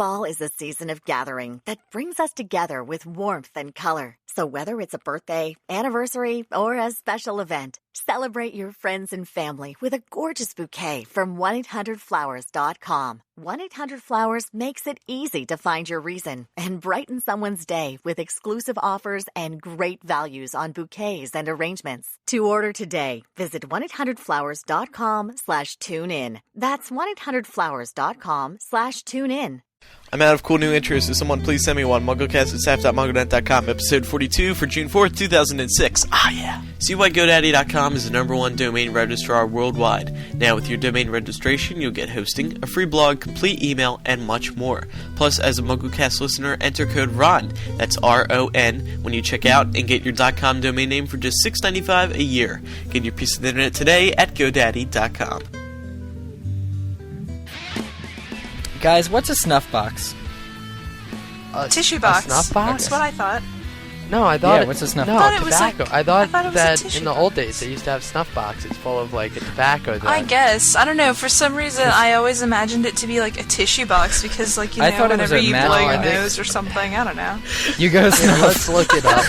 Fall is a season of gathering that brings us together with warmth and color. So whether it's a birthday, anniversary, or a special event, celebrate your friends and family with a gorgeous bouquet from 1-800-Flowers.com. 1-800-Flowers makes it easy to find your reason and brighten someone's day with exclusive offers and great values on bouquets and arrangements. To order today, visit 1-800-Flowers.com/tune-in. That's 1-800-Flowers.com/tune-in. I'm out of cool new intros, so someone please send me one. MuggleCast@staff.mugglenet.com, episode 42 for June 4th, 2006. Ah, yeah. See why GoDaddy.com is the #1 domain registrar worldwide. Now, with your domain registration, you'll get hosting, a free blog, complete email, and much more. Plus, as a MuggleCast listener, enter code RON, that's RON, when you check out and get your .com domain name for just $6.95 a year. Get your piece of the internet today at GoDaddy.com. Guys, what's a snuff box? Tissue box. A snuff box? That's what I thought. No, I thought. Yeah, what's a snuff no, box? tobacco. I thought it was that a tissue in the old days they used to have snuff boxes full of like a tobacco. I guess. I don't know. For some reason, I always imagined it to be like a tissue box because, like, you I know, thought it was whenever a you magic blow your box. nose or something, I don't know. You go snuff. Let's look it up.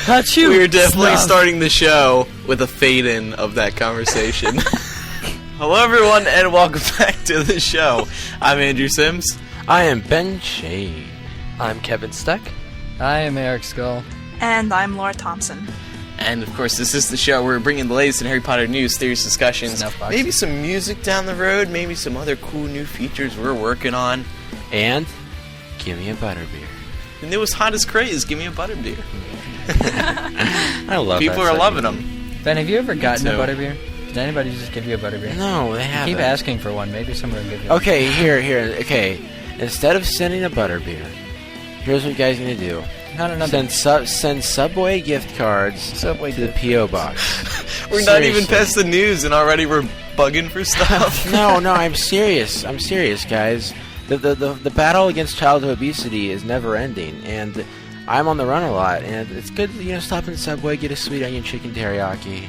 Achoo! We're definitely Snuff. starting the show with a fade-in of that conversation. Hello, everyone, and welcome back to the show. I'm Andrew Sims. I am Ben Shade. I'm Kevin Stuck. I am Eric Skull. And I'm Laura Thompson. And, of course, this is the show where we're bringing the latest in Harry Potter news, theories, discussions, Snuff boxes. maybe some music down the road, maybe some other cool new features we're working on. And Gimme a Butterbeer. The newest hottest craze, Gimme a Butterbeer. I love People that are loving segment. them. Ben, have you ever gotten a too. butterbeer? Did anybody just give you a butterbeer? No, they haven't. Keep asking for one. Maybe someone will give you Okay, here. Okay, instead of sending a butterbeer, here's what you guys need to do. Not another. Send Subway gift cards to the P.O. box. We're not even past the news, and already we're bugging for stuff. No, I'm serious. I'm serious, guys. The battle against childhood obesity is never ending, and I'm on the run a lot, and it's good to, stop in Subway, get a sweet onion chicken teriyaki.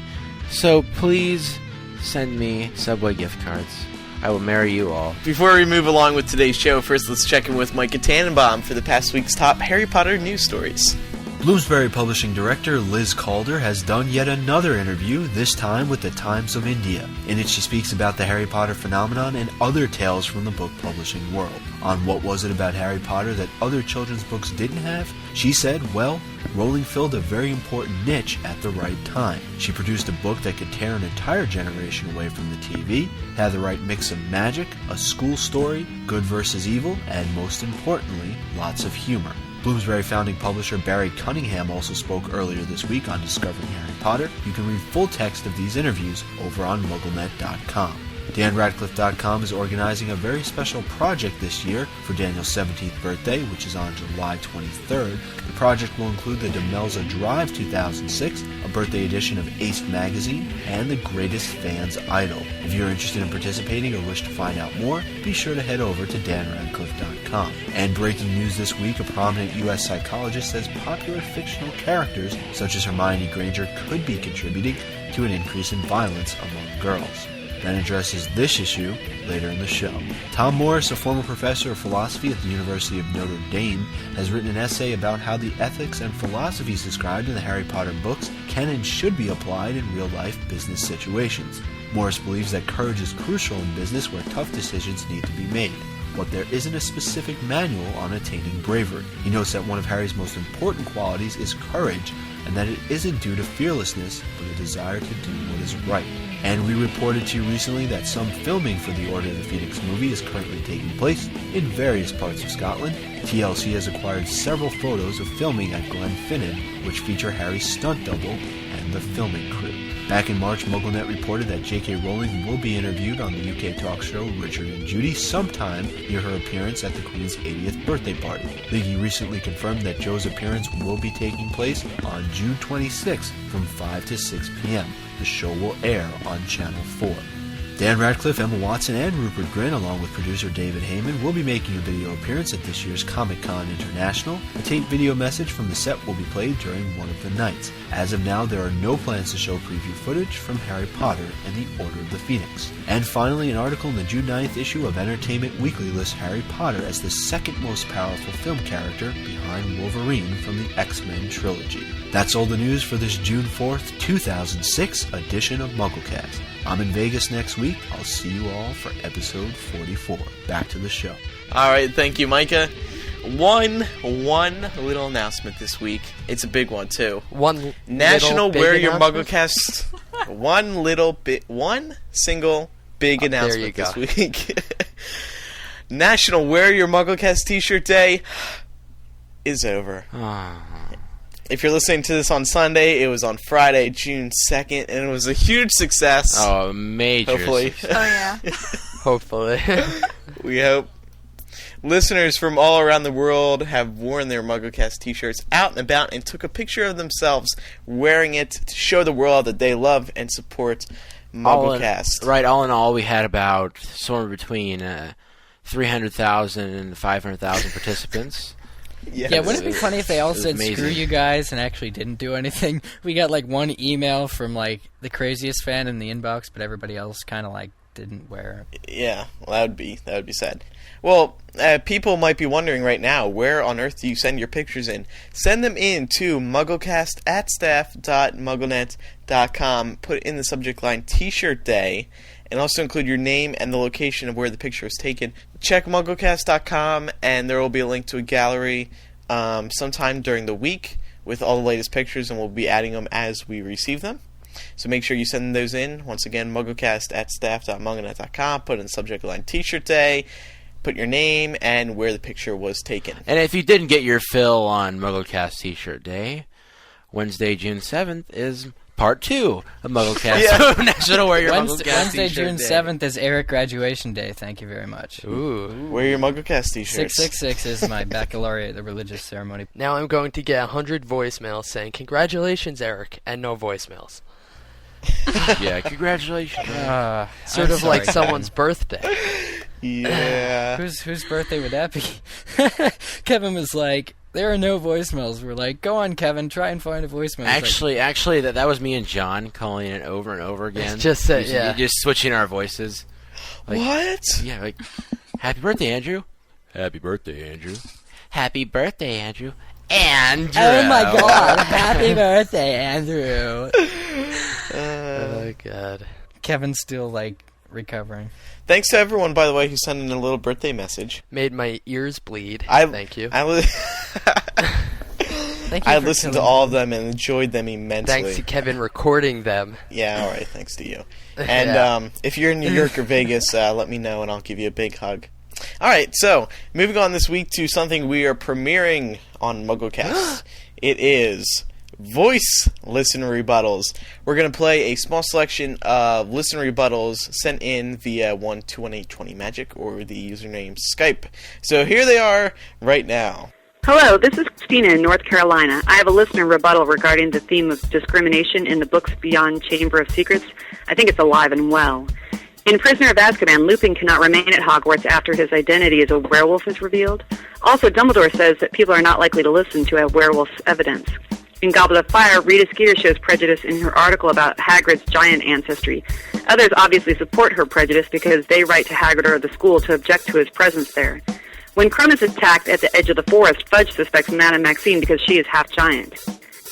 So please send me Subway gift cards. I will marry you all. Before we move along with today's show, first let's check in with Micah Tannenbaum for the past week's top Harry Potter news stories. Bloomsbury Publishing Director Liz Calder has done yet another interview, this time with the Times of India. In it she speaks about the Harry Potter phenomenon and other tales from the book publishing world. On what was it about Harry Potter that other children's books didn't have, she said, well, Rowling filled a very important niche at the right time. She produced a book that could tear an entire generation away from the TV, had the right mix of magic, a school story, good versus evil, and most importantly, lots of humor. Bloomsbury founding publisher Barry Cunningham also spoke earlier this week on Discovering Harry Potter. You can read full text of these interviews over on MuggleNet.com. DanRadcliffe.com is organizing a very special project this year for Daniel's 17th birthday, which is on July 23rd. The project will include the Demelza Drive 2006, a birthday edition of Ace Magazine, and the Greatest Fans Idol. If you're interested in participating or wish to find out more, be sure to head over to DanRadcliffe.com. And breaking news this week, a prominent U.S. psychologist says popular fictional characters, such as Hermione Granger, could be contributing to an increase in violence among girls. Ben addresses this issue later in the show. Tom Morris, a former professor of philosophy at the University of Notre Dame, has written an essay about how the ethics and philosophies described in the Harry Potter books can and should be applied in real-life business situations. Morris believes that courage is crucial in business where tough decisions need to be made, but there isn't a specific manual on attaining bravery. He notes that one of Harry's most important qualities is courage, and that it isn't due to fearlessness, but a desire to do what is right. And we reported to you recently that some filming for the Order of the Phoenix movie is currently taking place in various parts of Scotland. TLC has acquired several photos of filming at Glenfinnan, which feature Harry's stunt double and the filming crew. Back in March, MuggleNet reported that J.K. Rowling will be interviewed on the UK talk show Richard and Judy sometime near her appearance at the Queen's 80th birthday party. Liggy recently confirmed that Jo's appearance will be taking place on June 26th from 5 to 6 p.m. The show will air on Channel 4. Dan Radcliffe, Emma Watson, and Rupert Grint, along with producer David Heyman, will be making a video appearance at this year's Comic-Con International. A taped video message from the set will be played during one of the nights. As of now, there are no plans to show preview footage from Harry Potter and the Order of the Phoenix. And finally, an article in the June 9th issue of Entertainment Weekly lists Harry Potter as the second most powerful film character behind Wolverine from the X-Men trilogy. That's all the news for this June 4th, 2006 edition of MuggleCast. I'm in Vegas next week. I'll see you all for episode 44. Back to the show. All right, thank you, Micah. One little announcement this week. It's a big one too. National Wear Your MuggleCast. One single big announcement this week. National Wear Your MuggleCast T-shirt Day is over. If you're listening to this on Sunday, it was on Friday, June 2nd, and it was a huge success. Oh, major. Hopefully. Oh, yeah. Hopefully. We hope. Listeners from all around the world have worn their MuggleCast t-shirts out and about and took a picture of themselves wearing it to show the world that they love and support MuggleCast. All in all, we had about somewhere between 300,000 and 500,000 participants. Yes. Yeah, wouldn't it be funny if they all said amazing. screw you guys and actually didn't do anything? We got like one email from like the craziest fan in the inbox, but everybody else kind of like didn't wear it. Yeah, well, that would be sad. Well, people might be wondering right now, where on earth do you send your pictures in? Send them in to mugglecast@staff.mugglenet.com. Put in the subject line T-shirt Day, and also include your name and the location of where the picture was taken. Check mugglecast.com, and there will be a link to a gallery sometime during the week with all the latest pictures, and we'll be adding them as we receive them. So make sure you send those in. Once again, mugglecast@staff.mugglenet.com. Put in the subject line T-shirt Day. Put your name and where the picture was taken. And if you didn't get your fill on MuggleCast T-shirt Day, Wednesday, June 7th is part 2 of MuggleCast National Wear Your MuggleCast Wednesday, T-shirt June Day. 7th is Eric graduation day. Thank you very much. Ooh. Wear your MuggleCast t-shirts. 666 is my baccalaureate, the religious ceremony. Now I'm going to get 100 voicemails saying, "Congratulations, Eric," and no voicemails. Yeah, congratulations. Sort of like someone's birthday. Yeah. Whose birthday would that be? Kevin was like, there are no voicemails. We're like, go on, Kevin, try and find a voicemail. Actually, that was me and John calling it over and over again. It's just that, yeah. Just switching our voices. Like, What? Yeah, like, happy birthday, Andrew. Happy birthday, Andrew. Happy birthday, Andrew. Andrew. Oh my God! Happy birthday, Andrew. Oh, God. Kevin's still like recovering. Thanks to everyone, by the way, who sent in a little birthday message. Made my ears bleed. Thank you. I listened to all of them and enjoyed them immensely. Thanks to Kevin recording them. Yeah, all right. Thanks to you. And if you're in New York or Vegas, let me know and I'll give you a big hug. All right, so moving on this week to something we are premiering on MuggleCast. It is Voice Listener Rebuttals. We're going to play a small selection of Listener Rebuttals sent in via 1-218-20 Magic or the username Skype. So here they are right now. Hello, this is Christina in North Carolina. I have a listener rebuttal regarding the theme of discrimination in the books beyond Chamber of Secrets. I think it's alive and well. In Prisoner of Azkaban, Lupin cannot remain at Hogwarts after his identity as a werewolf is revealed. Also, Dumbledore says that people are not likely to listen to a werewolf's evidence. In Goblet of Fire, Rita Skeeter shows prejudice in her article about Hagrid's giant ancestry. Others obviously support her prejudice because they write to Hagrid or the school to object to his presence there. When Krum is attacked at the edge of the forest, Fudge suspects Madame Maxime because she is half-giant.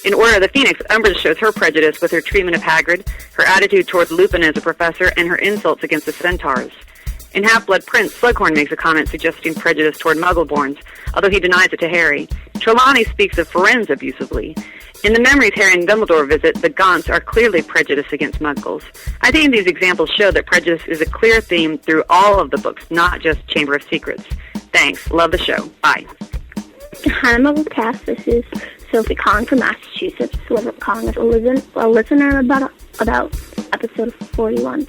In Order of the Phoenix, Umbridge shows her prejudice with her treatment of Hagrid, her attitude towards Lupin as a professor, and her insults against the Centaurs. In Half-Blood Prince, Slughorn makes a comment suggesting prejudice toward Muggleborns, although he denies it to Harry. Trelawney speaks of Firenze abusively. In the memories Harry and Dumbledore visit, the Gaunts are clearly prejudiced against Muggles. I think these examples show that prejudice is a clear theme through all of the books, not just Chamber of Secrets. Thanks. Love the show. Bye. Hi, MuggleCast. This is Sophie calling from Massachusetts. We're calling us a listener about episode 41.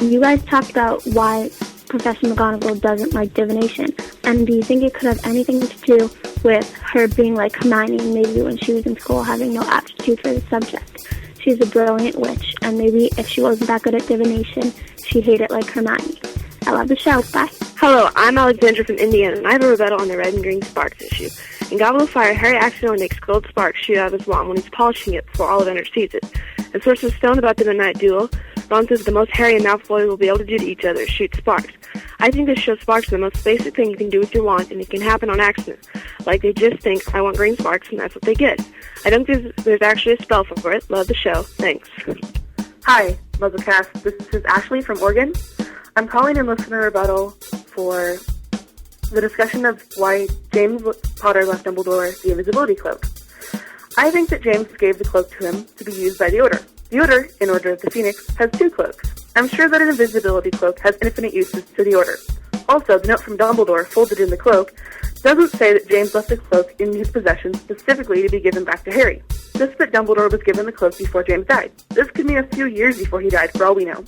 You guys talked about why Professor McGonagall doesn't like divination, and do you think it could have anything to do with her being like Hermione, maybe when she was in school having no aptitude for the subject? she's a brilliant witch, and maybe if she wasn't that good at divination, she'd hate it like Hermione. I love the show. Bye. Hello, I'm Alexandra from Indiana, and I have a rebuttal on the red and green sparks issue. In Goblet of Fire, Harry accidentally makes gold sparks shoot out of his wand when he's polishing it before Ollivander sees it. In Sorcerer's Stone about the Midnight Duel, Ron says the most Harry and Malfoy will be able to do to each other is shoot sparks. I think this shows sparks are the most basic thing you can do with your wand, and it can happen on accident. Like they just think, I want green sparks, and that's what they get. I don't think there's actually a spell for it. Love the show. Thanks. Hi, MuggleCast. This is Ashley from Oregon. I'm calling in Listener Rebuttal for the discussion of why James Potter left Dumbledore the invisibility cloak. I think that James gave the cloak to him to be used by the Order. The Order, in Order of the Phoenix, has 2 cloaks. I'm sure that an invisibility cloak has infinite uses to the Order. Also, the note from Dumbledore, folded in the cloak, doesn't say that James left the cloak in his possession specifically to be given back to Harry. Just that Dumbledore was given the cloak before James died. This could mean a few years before he died, for all we know.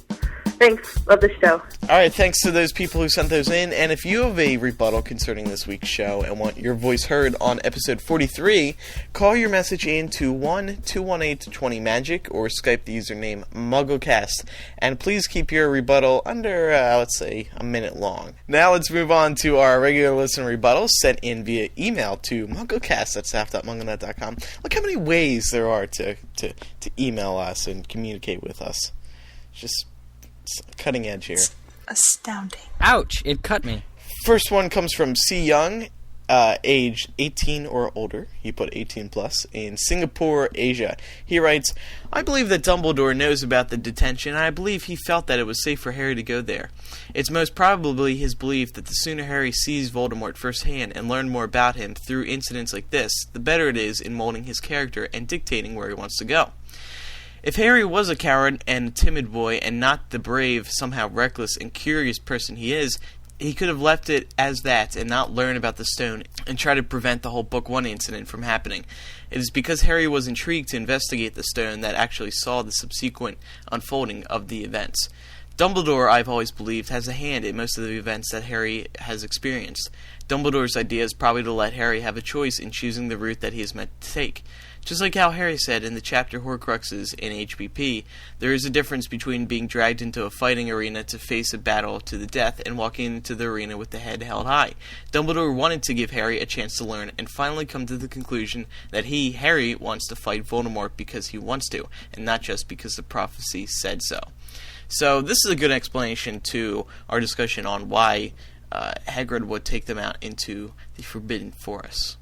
Thanks. Love the show. Alright, thanks to those people who sent those in. And if you have a rebuttal concerning this week's show and want your voice heard on episode 43, call your message in to 1-218-20-MAGIC or Skype the username MuggleCast. And please keep your rebuttal under, let's say, a minute long. Now let's move on to our regular listener rebuttals sent in via email to MuggleCast@staff.mugglenet.com. Look how many ways there are to email us and communicate with us. Just cutting edge here. It's astounding. Ouch! It cut me. First one comes from C. Young, age 18 or older. He put 18 plus in Singapore, Asia. He writes, I believe that Dumbledore knows about the detention, and I believe he felt that it was safe for Harry to go there. It's most probably his belief that the sooner Harry sees Voldemort firsthand and learn more about him through incidents like this, the better it is in molding his character and dictating where he wants to go. If Harry was a coward and a timid boy and not the brave, somehow reckless and curious person he is, he could have left it as that and not learn about the stone and try to prevent the whole Book 1 incident from happening. It is because Harry was intrigued to investigate the stone that actually saw the subsequent unfolding of the events. Dumbledore, I've always believed, has a hand in most of the events that Harry has experienced. Dumbledore's idea is probably to let Harry have a choice in choosing the route that he is meant to take. Just like how Harry said in the chapter Horcruxes in HBP, there is a difference between being dragged into a fighting arena to face a battle to the death and walking into the arena with the head held high. Dumbledore wanted to give Harry a chance to learn and finally come to the conclusion that he, Harry, wants to fight Voldemort because he wants to, and not just because the prophecy said so. So this is a good explanation to our discussion on why Hagrid would take them out into the Forbidden Forest.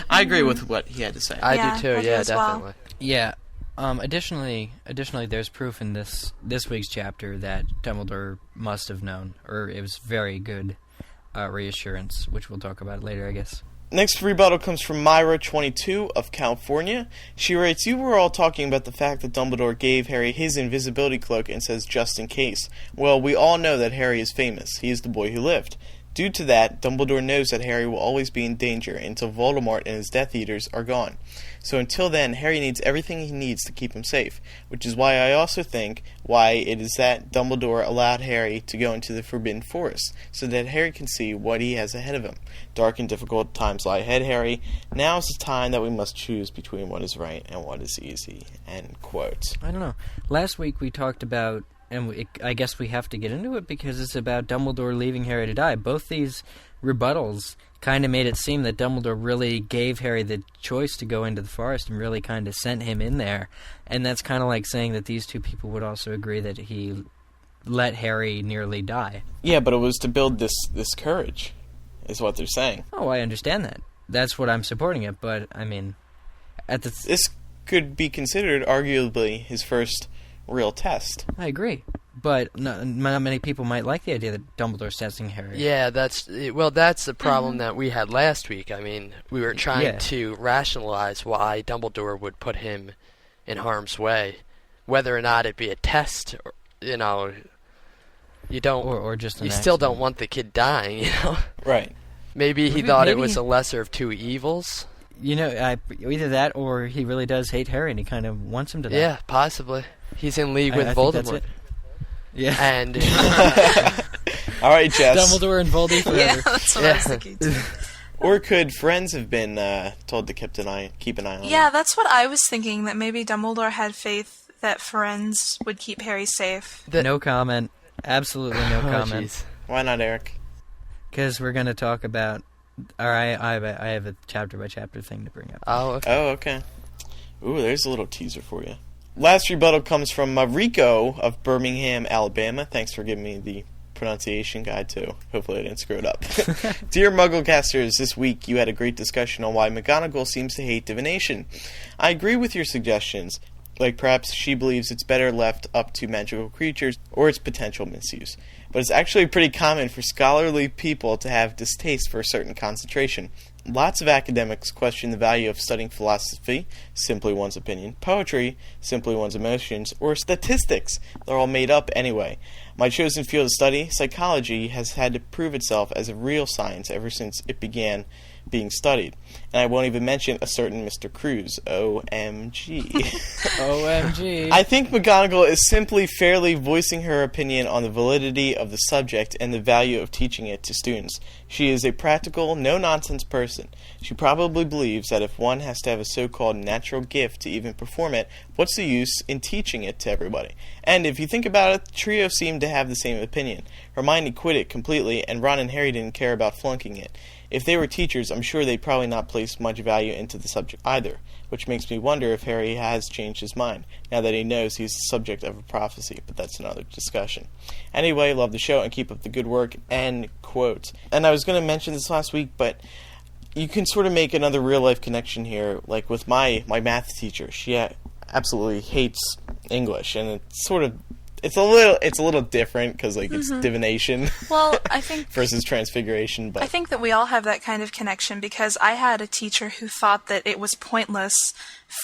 I agree with what he had to say. I do too, yeah, definitely. Well. Yeah. Additionally, there's proof in this week's chapter that Dumbledore must have known, or it was very good reassurance, which we'll talk about later, I guess. Next rebuttal comes from Myra22 of California. She writes, you were all talking about the fact that Dumbledore gave Harry his invisibility cloak and says just in case. Well, we all know that Harry is famous. He is the boy who lived. Due to that, Dumbledore knows that Harry will always be in danger until Voldemort and his Death Eaters are gone. So until then, Harry needs everything he needs to keep him safe, which is why I also think why it is that Dumbledore allowed Harry to go into the Forbidden Forest, so that Harry can see what he has ahead of him. Dark and difficult times lie ahead, Harry. Now is the time that we must choose between what is right and what is easy. End quote. I don't know. Last week we talked about, and I guess we have to get into it because it's about Dumbledore leaving Harry to die. Both these rebuttals kind of made it seem that Dumbledore really gave Harry the choice to go into the forest and really kind of sent him in there. And that's kind of like saying that these two people would also agree that he let Harry nearly die. Yeah, but it was to build this courage, is what they're saying. Oh, I understand that. That's what I'm supporting it, but, I mean, this could be considered arguably his first real test. I agree. But not many people might like the idea that Dumbledore's testing Harry. Yeah, that's the problem that we had last week. I mean, we were trying to rationalize why Dumbledore would put him in harm's way, whether or not it be a test. Or, you don't, or just you still don't want the kid dying. Right. Maybe he thought it was a lesser of two evils. Either that or he really does hate Harry and he kind of wants him to die. Yeah, possibly. He's in league with Voldemort. Yeah. And all right, Jess. Dumbledore and Voldy forever. Yeah, that's what I was thinking too. Or could friends have been told to keep an eye on Yeah, him? that's what I was thinking, that maybe Dumbledore had faith that friends would keep Harry safe. No comment. Absolutely no comment. Jeez. Why not, Eric? Because we're going to talk about... I have a chapter-by-chapter thing to bring up. Oh, okay. Oh, okay. Ooh, there's a little teaser for you. Last rebuttal comes from Rico of Birmingham, Alabama. Thanks for giving me the pronunciation guide, too. Hopefully I didn't screw it up. Dear MuggleCasters, this week you had a great discussion on why McGonagall seems to hate divination. I agree with your suggestions, like perhaps she believes it's better left up to magical creatures or its potential misuse. But it's actually pretty common for scholarly people to have distaste for a certain concentration. Lots of academics question the value of studying philosophy, simply one's opinion, poetry, simply one's emotions, or statistics. They're all made up anyway. My chosen field of study, psychology, has had to prove itself as a real science ever since it began being studied. And I won't even mention a certain Mr. Cruz. OMG. OMG. I think McGonagall is simply fairly voicing her opinion on the validity of the subject and the value of teaching it to students. She is a practical, no-nonsense person. She probably believes that if one has to have a so-called natural gift to even perform it, what's the use in teaching it to everybody? And if you think about it, the trio seem to have the same opinion. Hermione quit it completely, and Ron and Harry didn't care about flunking it. If they were teachers, I'm sure they'd probably not place much value into the subject either, which makes me wonder if Harry has changed his mind, now that he knows he's the subject of a prophecy, but that's another discussion. Anyway, love the show and keep up the good work, end quote. And I was going to mention this last week, but you can sort of make another real-life connection here, like with my math teacher. She absolutely hates English, and it's a little different because it's divination. Well, I think versus transfiguration. But I think that we all have that kind of connection because I had a teacher who thought that it was pointless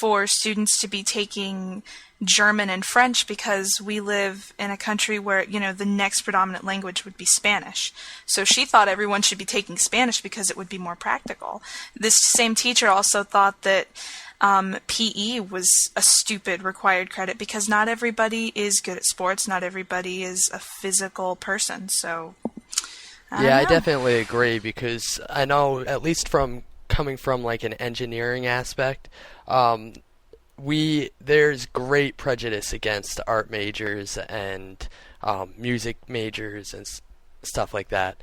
for students to be taking German and French because we live in a country where, the next predominant language would be Spanish. So she thought everyone should be taking Spanish because it would be more practical. This same teacher also thought that PE was a stupid required credit because not everybody is good at sports, not everybody is a physical person, so I definitely agree because I know, at least from coming from an engineering aspect, there's great prejudice against art majors and music majors and stuff like that,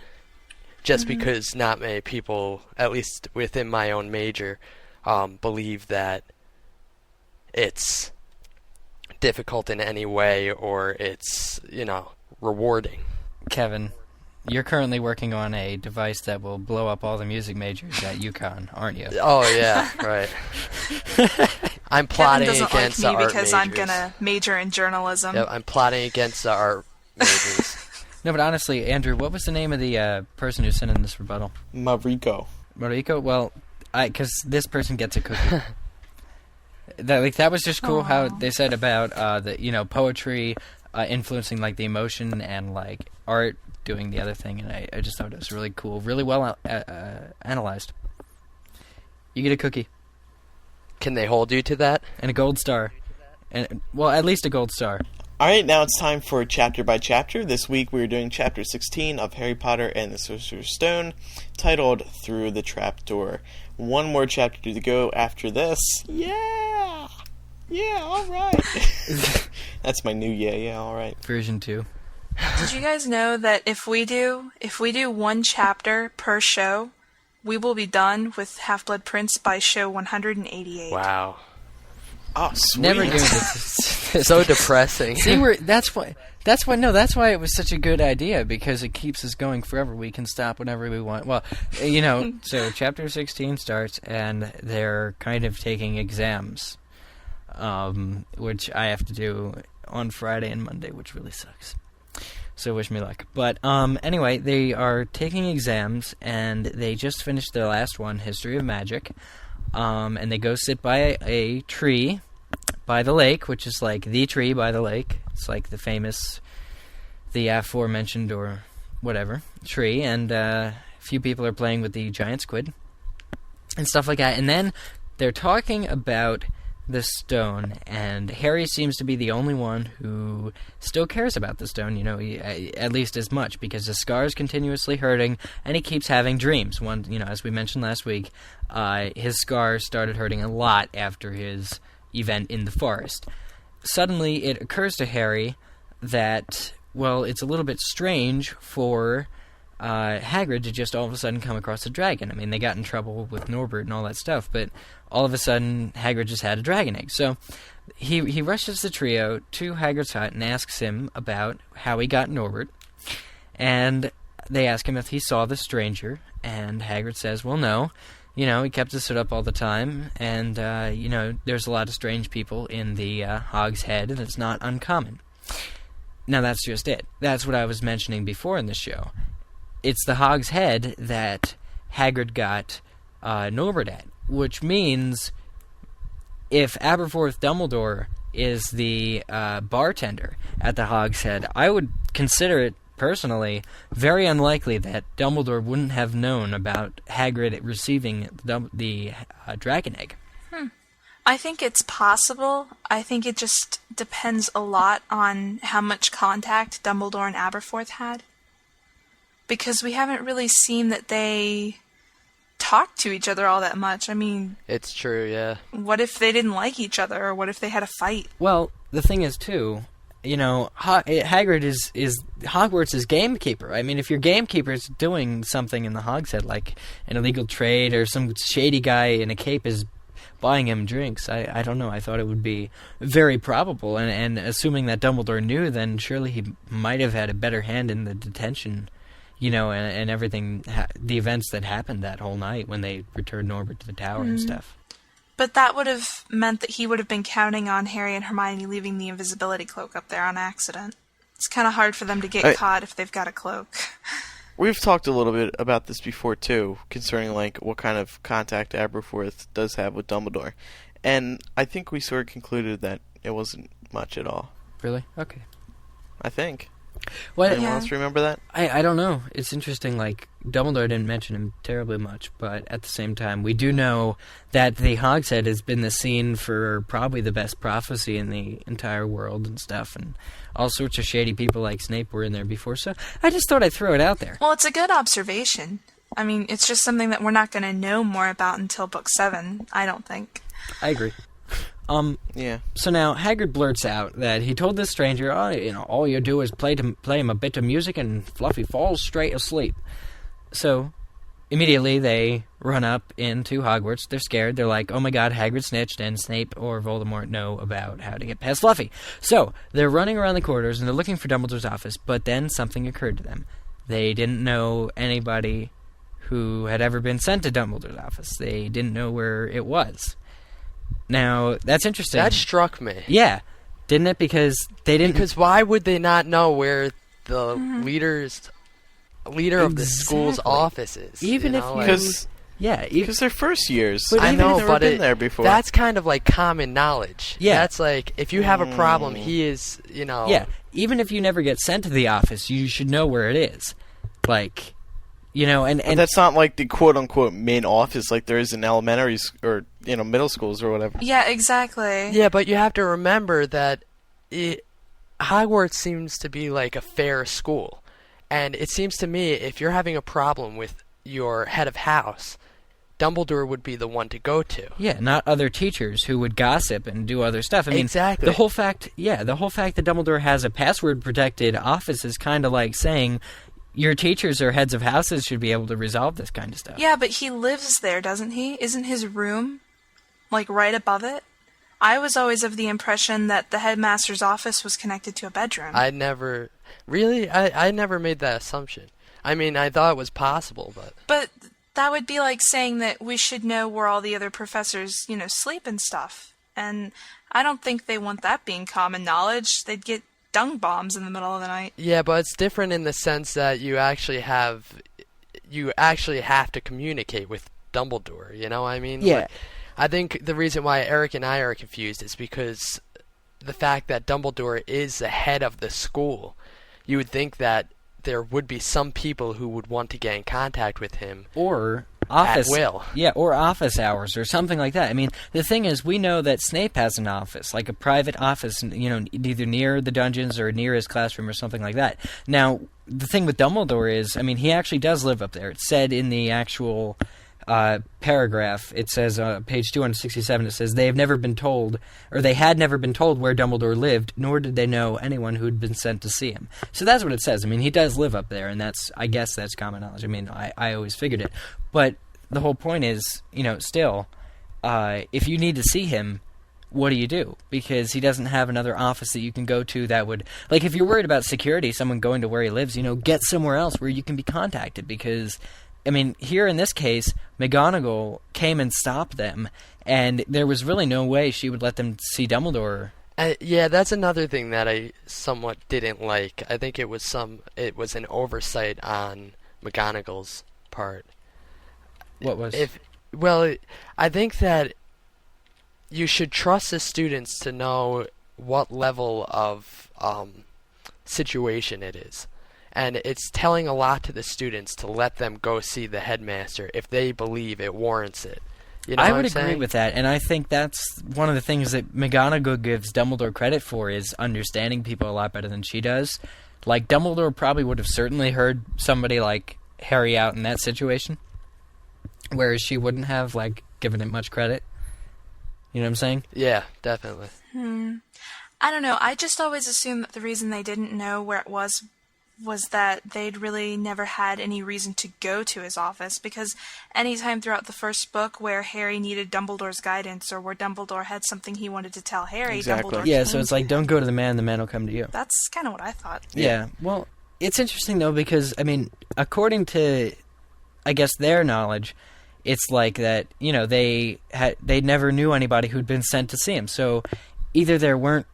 just because not many people, at least within my own major, believe that it's difficult in any way or it's, rewarding. Kevin, you're currently working on a device that will blow up all the music majors at UConn, aren't you? Oh, yeah, right. I'm plotting Kevin doesn't against like the me art because majors. I'm going to major in journalism. Yep, I'm plotting against the art majors. No, but honestly, Andrew, what was the name of the person who sent in this rebuttal? Mariko. Well, because this person gets a cookie. That was just cool. How they said about the poetry influencing the emotion and art doing the other thing, and I just thought it was really cool, really well analyzed. You get a cookie. Can they hold you to that? And a gold star, and at least a gold star. All right, now it's time for chapter by chapter. This week we are doing chapter 16 of Harry Potter and the Sorcerer's Stone, titled Through the Trapdoor. One more chapter to go after this. Yeah, all right. That's my new all right. Version 2. Did you guys know that if we do one chapter per show, we will be done with Half-Blood Prince by show 188. Wow. Oh, sweet. Never doing this. So depressing. See, that's why it was such a good idea, because it keeps us going forever. We can stop whenever we want. Well, so chapter 16 starts, and they're kind of taking exams, which I have to do on Friday and Monday, which really sucks. So wish me luck. But anyway, they are taking exams, and they just finished their last one, History of Magic. And they go sit by a tree by the lake, which is the tree by the lake. It's the aforementioned or whatever tree, and a few people are playing with the giant squid and stuff like that. And then they're talking about this stone, and Harry seems to be the only one who still cares about the stone, at least as much, because his scar is continuously hurting, and he keeps having dreams. One, as we mentioned last week, his scar started hurting a lot after his event in the forest. Suddenly, it occurs to Harry that, well, it's a little bit strange for Hagrid to just all of a sudden come across a dragon. I mean, they got in trouble with Norbert and all that stuff, but all of a sudden, Hagrid just had a dragon egg. So he rushes the trio to Hagrid's hut and asks him about how he got Norbert. And they ask him if he saw the stranger, and Hagrid says, well, no. He kept his foot up all the time, and, there's a lot of strange people in the Hog's Head, and it's not uncommon. Now, that's just it. That's what I was mentioning before in the show. It's the Hog's Head that Hagrid got Norbert at, which means if Aberforth Dumbledore is the bartender at the Hog's Head, I would consider it, personally, very unlikely that Dumbledore wouldn't have known about Hagrid receiving the dragon egg. I think it's possible. I think it just depends a lot on how much contact Dumbledore and Aberforth had. Because we haven't really seen that they talk to each other all that much. I mean... It's true, yeah. What if they didn't like each other, or what if they had a fight? Well, the thing is, too, Hagrid is Hogwarts' gamekeeper. I mean, if your gamekeeper is doing something in the Hog's Head, like an illegal trade, or some shady guy in a cape is buying him drinks, I don't know. I thought it would be very probable, and assuming that Dumbledore knew, then surely he might have had a better hand in the detention, and everything, the events that happened that whole night when they returned Norbert to the tower and stuff. But that would have meant that he would have been counting on Harry and Hermione leaving the invisibility cloak up there on accident. It's kind of hard for them to get caught if they've got a cloak. We've talked a little bit about this before, too, concerning, what kind of contact Aberforth does have with Dumbledore. And I think we sort of concluded that it wasn't much at all. Really? Okay. I think. Anyone else remember that? I don't know. It's interesting, Dumbledore didn't mention him terribly much, but at the same time, we do know that the Hog's Head has been the scene for probably the best prophecy in the entire world and stuff, and all sorts of shady people like Snape were in there before, so I just thought I'd throw it out there. Well, it's a good observation. I mean, it's just something that we're not going to know more about until Book 7, I don't think. I agree. Yeah. So now Hagrid blurts out that he told this stranger, all you do is play him a bit of music and Fluffy falls straight asleep. So immediately they run up into Hogwarts. They're scared. They're like, oh my god, Hagrid snitched, and Snape or Voldemort know about how to get past Fluffy. So they're running around the corridors and they're looking for Dumbledore's office, but then something occurred to them. They didn't know anybody who had ever been sent to Dumbledore's office. They didn't know where it was. Now, that's interesting. That struck me. Yeah. Didn't it? Because they didn't... Because why would they not know where the leader of the school's office is? Even if Because they're first years. But I know, but been there before. That's kind of like common knowledge. Yeah. That's like, if you have a problem, he is, Yeah, even if you never get sent to the office, you should know where it is. And but that's not like the quote-unquote main office like there is in elementary or middle schools or whatever. Yeah, exactly. Yeah, but you have to remember that Hogwarts seems to be like a fair school. And it seems to me, if you're having a problem with your head of house, Dumbledore would be the one to go to. Yeah, not other teachers who would gossip and do other stuff. I mean, exactly. The whole fact that Dumbledore has a password-protected office is kind of like saying... Your teachers or heads of houses should be able to resolve this kind of stuff. Yeah, but he lives there, doesn't he? Isn't his room, right above it? I was always of the impression that the headmaster's office was connected to a bedroom. I never made that assumption. I mean, I thought it was possible, but... But that would be like saying that we should know where all the other professors, sleep and stuff. And I don't think they want that being common knowledge. They'd get dung bombs in the middle of the night. Yeah, but it's different in the sense that you actually have to communicate with Dumbledore, you know what I mean? Yeah. I think the reason why Eric and I are confused is because the fact that Dumbledore is the head of the school. You would think that there would be some people who would want to get in contact with him. Or office, at will. Yeah, or office hours or something like that. I mean, the thing is, we know that Snape has an office, like a private office, either near the dungeons or near his classroom or something like that. Now, the thing with Dumbledore is, I mean, he actually does live up there. It's said in the actual paragraph. It says, page 267, it says, they had never been told where Dumbledore lived, nor did they know anyone who'd been sent to see him. So that's what it says. I mean, he does live up there, and I guess that's common knowledge. I mean, I always figured it. But the whole point is, still, if you need to see him, what do you do? Because he doesn't have another office that you can go to that would... Like, if you're worried about security, someone going to where he lives, get somewhere else where you can be contacted, because... I mean, here in this case, McGonagall came and stopped them, and there was really no way she would let them see Dumbledore. Yeah, that's another thing that I somewhat didn't like. I think it was an oversight on McGonagall's part. What was? I think that you should trust the students to know what level of situation it is. And it's telling a lot to the students to let them go see the headmaster if they believe it warrants it. I would agree with that, and I think that's one of the things that McGonagall gives Dumbledore credit for, is understanding people a lot better than she does. Like, Dumbledore probably would have certainly heard somebody like Harry out in that situation, whereas she wouldn't have, given it much credit. You know what I'm saying? Yeah, definitely. I don't know. I just always assumed that the reason they didn't know where it was that they'd really never had any reason to go to his office, because any time throughout the first book where Harry needed Dumbledore's guidance, or where Dumbledore had something he wanted to tell Harry, Dumbledore Yeah, so it's like, don't go to the man will come to you. That's kind of what I thought. Yeah, well, it's interesting, though, because, I mean, according to, I guess, their knowledge, it's like that, they never knew anybody who'd been sent to see him, so either there weren't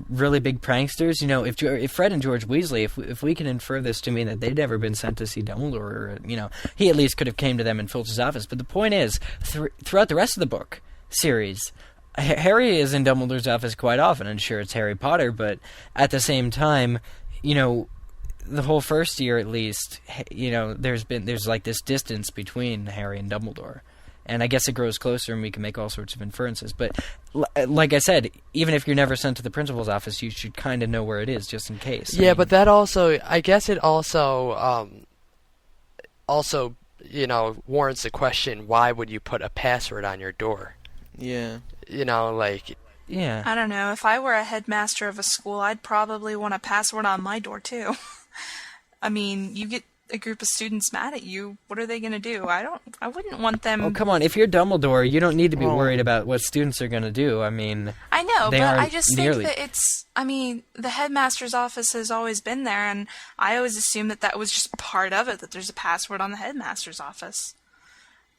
really big pranksters, if Fred and George Weasley, if we can infer this to mean that they'd never been sent to see Dumbledore, or, he at least could have came to them in Filch's office. But the point is, throughout the rest of the book series, Harry is in Dumbledore's office quite often, and sure, it's Harry Potter, but at the same time, the whole first year at least, there's this distance between Harry and Dumbledore. And I guess it grows closer, and we can make all sorts of inferences. But like I said, even if you're never sent to the principal's office, you should kind of know where it is, just in case. Yeah, but that also, I guess it also warrants the question, why would you put a password on your door? Yeah. Yeah. I don't know. If I were a headmaster of a school, I'd probably want a password on my door, too. I mean, you get a group of students mad at you, what are they going to do? I wouldn't want them... Oh, come on. If you're Dumbledore, you don't need to be worried about what students are going to do. I mean... I know, but I just think that it's... I mean, the headmaster's office has always been there, and I always assumed that was just part of it, that there's a password on the headmaster's office.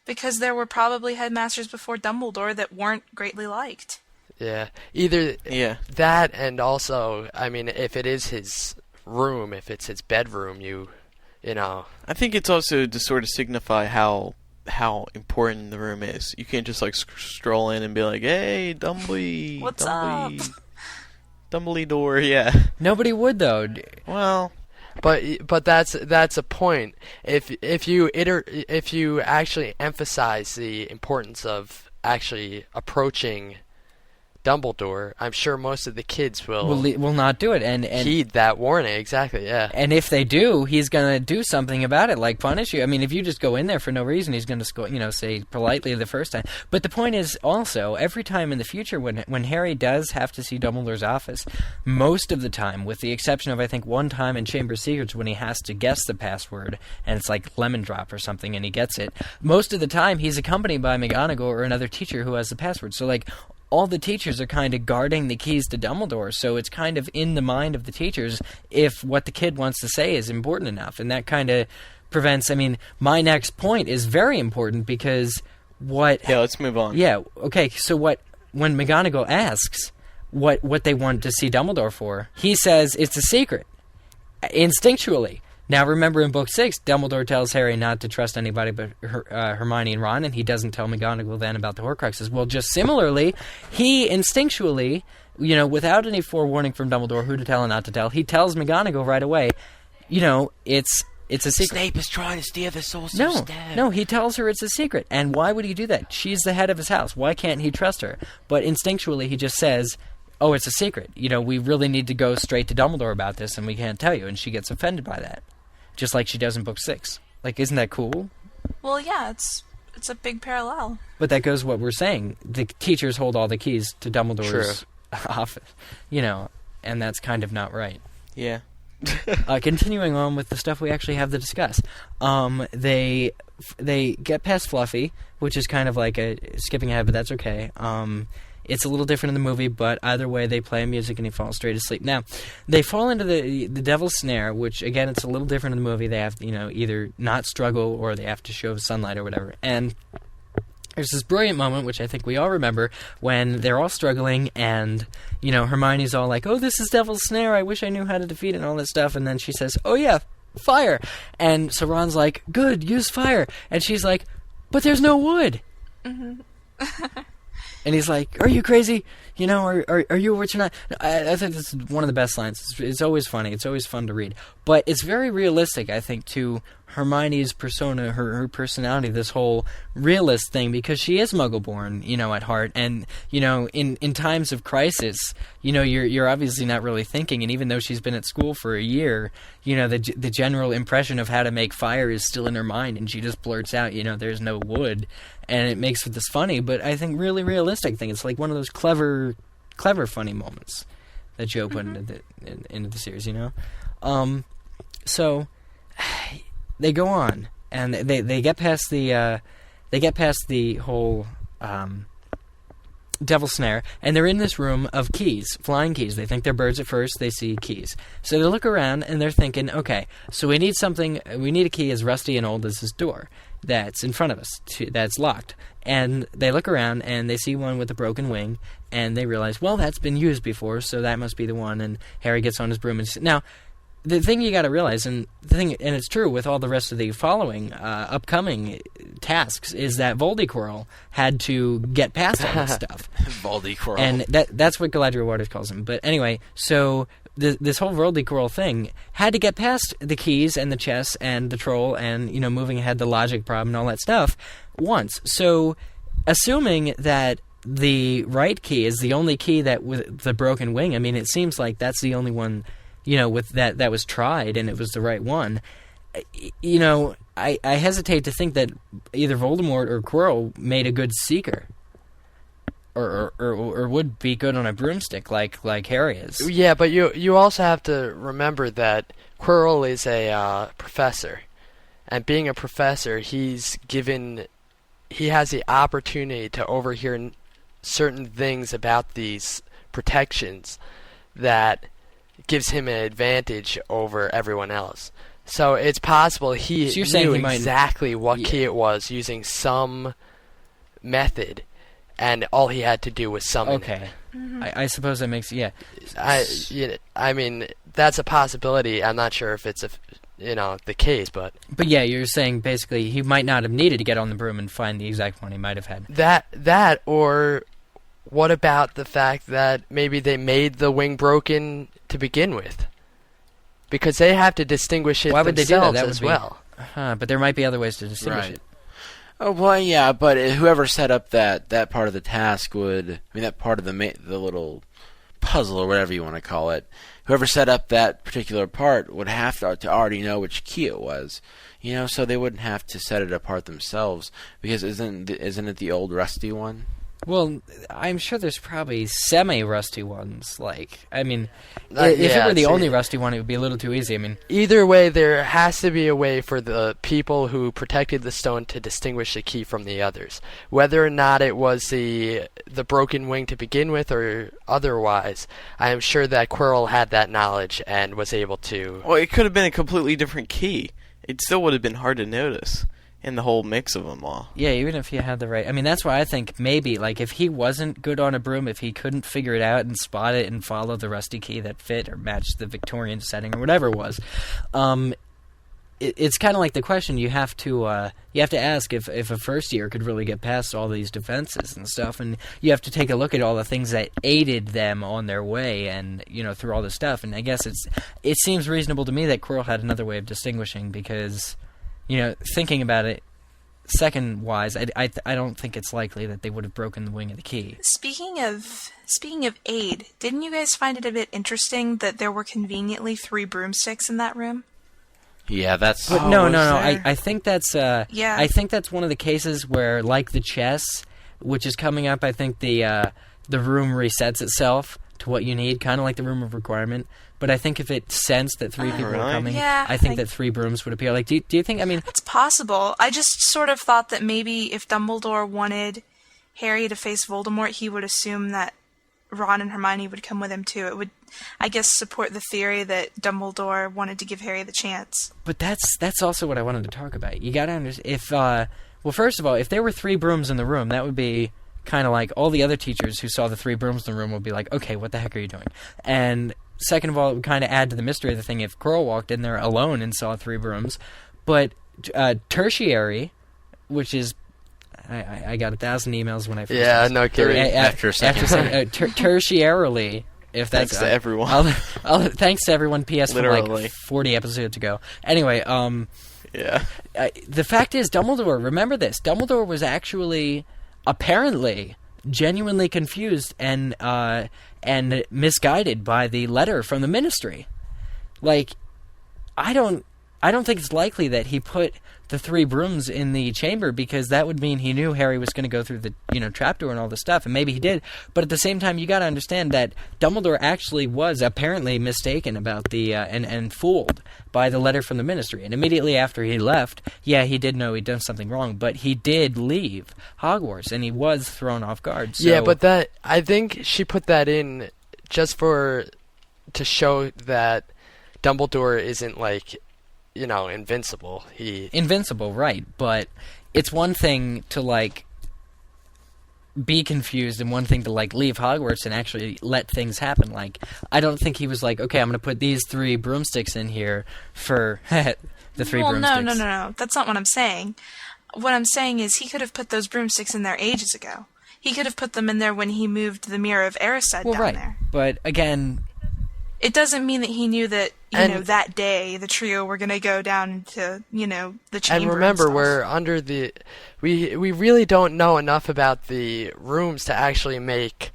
Because there were probably headmasters before Dumbledore that weren't greatly liked. Yeah. Either that, and also, I mean, if it is his room, if it's his bedroom, I think it's also to sort of signify how important the room is. You can't just stroll in and be like, "Hey, Dumbly, what's up, Dumbledore?" Yeah, nobody would though. Well, but that's a point. If you actually emphasize the importance of actually approaching Dumbledore, I'm sure most of the kids will not do it and heed that warning. Exactly, yeah. And if they do, he's going to do something about it, like punish you. I mean, if you just go in there for no reason, he's going to say politely the first time. But the point is also, every time in the future when Harry does have to see Dumbledore's office, most of the time, with the exception of I think one time in Chamber of Secrets when he has to guess the password and it's like lemon drop or something and he gets it, most of the time he's accompanied by McGonagall or another teacher who has the password. So all the teachers are kind of guarding the keys to Dumbledore, so it's kind of in the mind of the teachers if what the kid wants to say is important enough, and that kind of prevents... I mean, my next point is very important because what... Yeah, let's move on. Yeah, okay, so when McGonagall asks what they want to see Dumbledore for, he says it's a secret, instinctually. Now, remember in Book 6, Dumbledore tells Harry not to trust anybody but Hermione and Ron, and he doesn't tell McGonagall then about the Horcruxes. Well, just similarly, he instinctually, without any forewarning from Dumbledore who to tell and not to tell, he tells McGonagall right away, it's It's a secret. Snape is trying to steal the Sorcerer's Stone. No, he tells her it's a secret. And why would he do that? She's the head of his house. Why can't he trust her? But instinctually, he just says, oh, it's a secret. We really need to go straight to Dumbledore about this, and we can't tell you. And she gets offended by that. Just like she does in Book 6. Isn't that cool? Well, yeah, it's a big parallel. But that goes what we're saying. The teachers hold all the keys to Dumbledore's office. And that's kind of not right. Yeah. Continuing on with the stuff we actually have to discuss. They get past Fluffy, which is kind of like skipping ahead, but that's okay. It's a little different in the movie, but either way, they play music and he falls straight asleep. Now, they fall into the Devil's Snare, which, again, it's a little different in the movie. They have to, either not struggle or they have to show sunlight or whatever. And there's this brilliant moment, which I think we all remember, when they're all struggling and, Hermione's all like, oh, this is Devil's Snare, I wish I knew how to defeat it and all that stuff. And then she says, oh, yeah, fire. And so Ron's like, good, use fire. And she's like, but there's no wood. Mm-hmm. And he's like, are you crazy? Are you a witch or not? I think this is one of the best lines. It's always funny. It's always fun to read. But it's very realistic, I think, to Hermione's persona, her personality, this whole realist thing, because she is Muggle-born, at heart. And, in times of crisis, you're obviously not really thinking. And even though she's been at school for a year, the general impression of how to make fire is still in her mind. And she just blurts out, there's no wood. And it makes this funny, but I think really realistic thing. It's like one of those clever funny moments that Joe put into the series, So they go on and they get past the whole Devil's Snare, and they're in this room of keys, flying keys. They think they're birds at first. They see keys, so they look around and they're thinking, okay, so we need something. We need a key as rusty and old as this door that's in front of us, that's locked. And they look around and they see one with a broken wing, and they realize, well, that's been used before, so that must be the one. And Harry gets on his broom and now, the thing you got to realize, and it's true with all the rest of the following upcoming tasks, is that Voldyquirl had to get past all this stuff. Voldyquirl, and that's what Galadriel Waters calls him. But anyway, so this whole Voldyquirl thing had to get past the keys and the chess and the troll and moving ahead the logic problem and all that stuff once. So, assuming that the right key is the only key that with the broken wing, I mean, it seems like that's the only one. With that was tried and it was the right one. I hesitate to think that either Voldemort or Quirrell made a good seeker, or would be good on a broomstick like Harry is. Yeah, but you also have to remember that Quirrell is a professor, and being a professor, he has the opportunity to overhear certain things about these protections that gives him an advantage over everyone else. So it's possible he knew exactly what key it was using some method, and all he had to do was summon it. Okay. Mm-hmm. I suppose that makes... Yeah. I mean, that's a possibility. I'm not sure if it's the case, but... But yeah, you're saying basically he might not have needed to get on the broom and find the exact one. He might have had... That, or what about the fact that maybe they made the wing broken to begin with, because they have to distinguish it. Why would they do that? That as well. But there might be other ways to distinguish it. Oh well, yeah, but whoever set up that part of the task that part of the little puzzle or whatever you want to call it, whoever set up that particular part would have to already know which key it was, so they wouldn't have to set it apart themselves, because isn't it the old rusty one? Well, I'm sure there's probably semi-rusty ones. If it were the only rusty one, it would be a little too easy. Either way, there has to be a way for the people who protected the stone to distinguish the key from the others. Whether or not it was the broken wing to begin with or otherwise, I am sure that Quirrell had that knowledge and was able to... Well, it could have been a completely different key. It still would have been hard to notice in the whole mix of them all. Yeah, even if you had the right... that's why I think maybe, if he wasn't good on a broom, if he couldn't figure it out and spot it and follow the rusty key that fit or matched the Victorian setting or whatever it was, it's kind of like the question you have to ask if a first year could really get past all these defenses and stuff, and you have to take a look at all the things that aided them on their way, and through all this stuff. And I guess it seems reasonable to me that Quirrell had another way of distinguishing, because thinking about it second wise, I don't think it's likely that they would have broken the wing of the key. Speaking of aid, didn't you guys find it a bit interesting that there were conveniently 3 broomsticks in that room? Yeah, that's... But no. I think that's I think that's one of the cases where, like the chess, which is coming up, I think the room resets itself to what you need, kind of like the room of requirement. But I think if it sensed that 3 people were coming, I think that 3 brooms would appear. Like, do you think? I mean, it's possible. I just sort of thought that maybe if Dumbledore wanted Harry to face Voldemort, he would assume that Ron and Hermione would come with him too. It would, I guess, support the theory that Dumbledore wanted to give Harry the chance. But that's also what I wanted to talk about. You got to understand, if well, first of all, if there were 3 brooms in the room, that would be kind of like all the other teachers who saw the 3 brooms in the room would be like, okay, what the heck are you doing? And second of all, it would kind of add to the mystery of the thing if Quirrell walked in there alone and saw 3 brooms. But tertiary, which is... I got 1,000 emails when I first... Yeah, no kidding. After a second. Tertiarily, if that's... Thanks to everyone. Thanks to everyone, PS, Literally. from like 40 episodes ago. Anyway, yeah. The fact is, Dumbledore, remember this, Dumbledore was actually, apparently, genuinely confused and misguided by the letter from the Ministry. Like, I don't think it's likely that he put the 3 brooms in the chamber, because that would mean he knew Harry was going to go through the trapdoor and all this stuff, and maybe he did. But at the same time, you got to understand that Dumbledore actually was apparently mistaken about the and fooled by the letter from the Ministry. And immediately after he left, he did know he'd done something wrong, but he did leave Hogwarts, and he was thrown off guard. So. Yeah, but I think she put that in just to show that Dumbledore isn't like, invincible. Invincible, right? But it's one thing to like be confused, and one thing to like leave Hogwarts and actually let things happen. Like, I don't think he was like, okay, I'm going to put these 3 broomsticks in here for the 3 broomsticks. No. That's not what I'm saying. What I'm saying is he could have put those broomsticks in there ages ago. He could have put them in there when he moved the Mirror of Erised down there. But again, it doesn't mean that he knew that, that day the trio were going to go down to, the chamber. And remember, and we're under the... We really don't know enough about the rooms to actually make,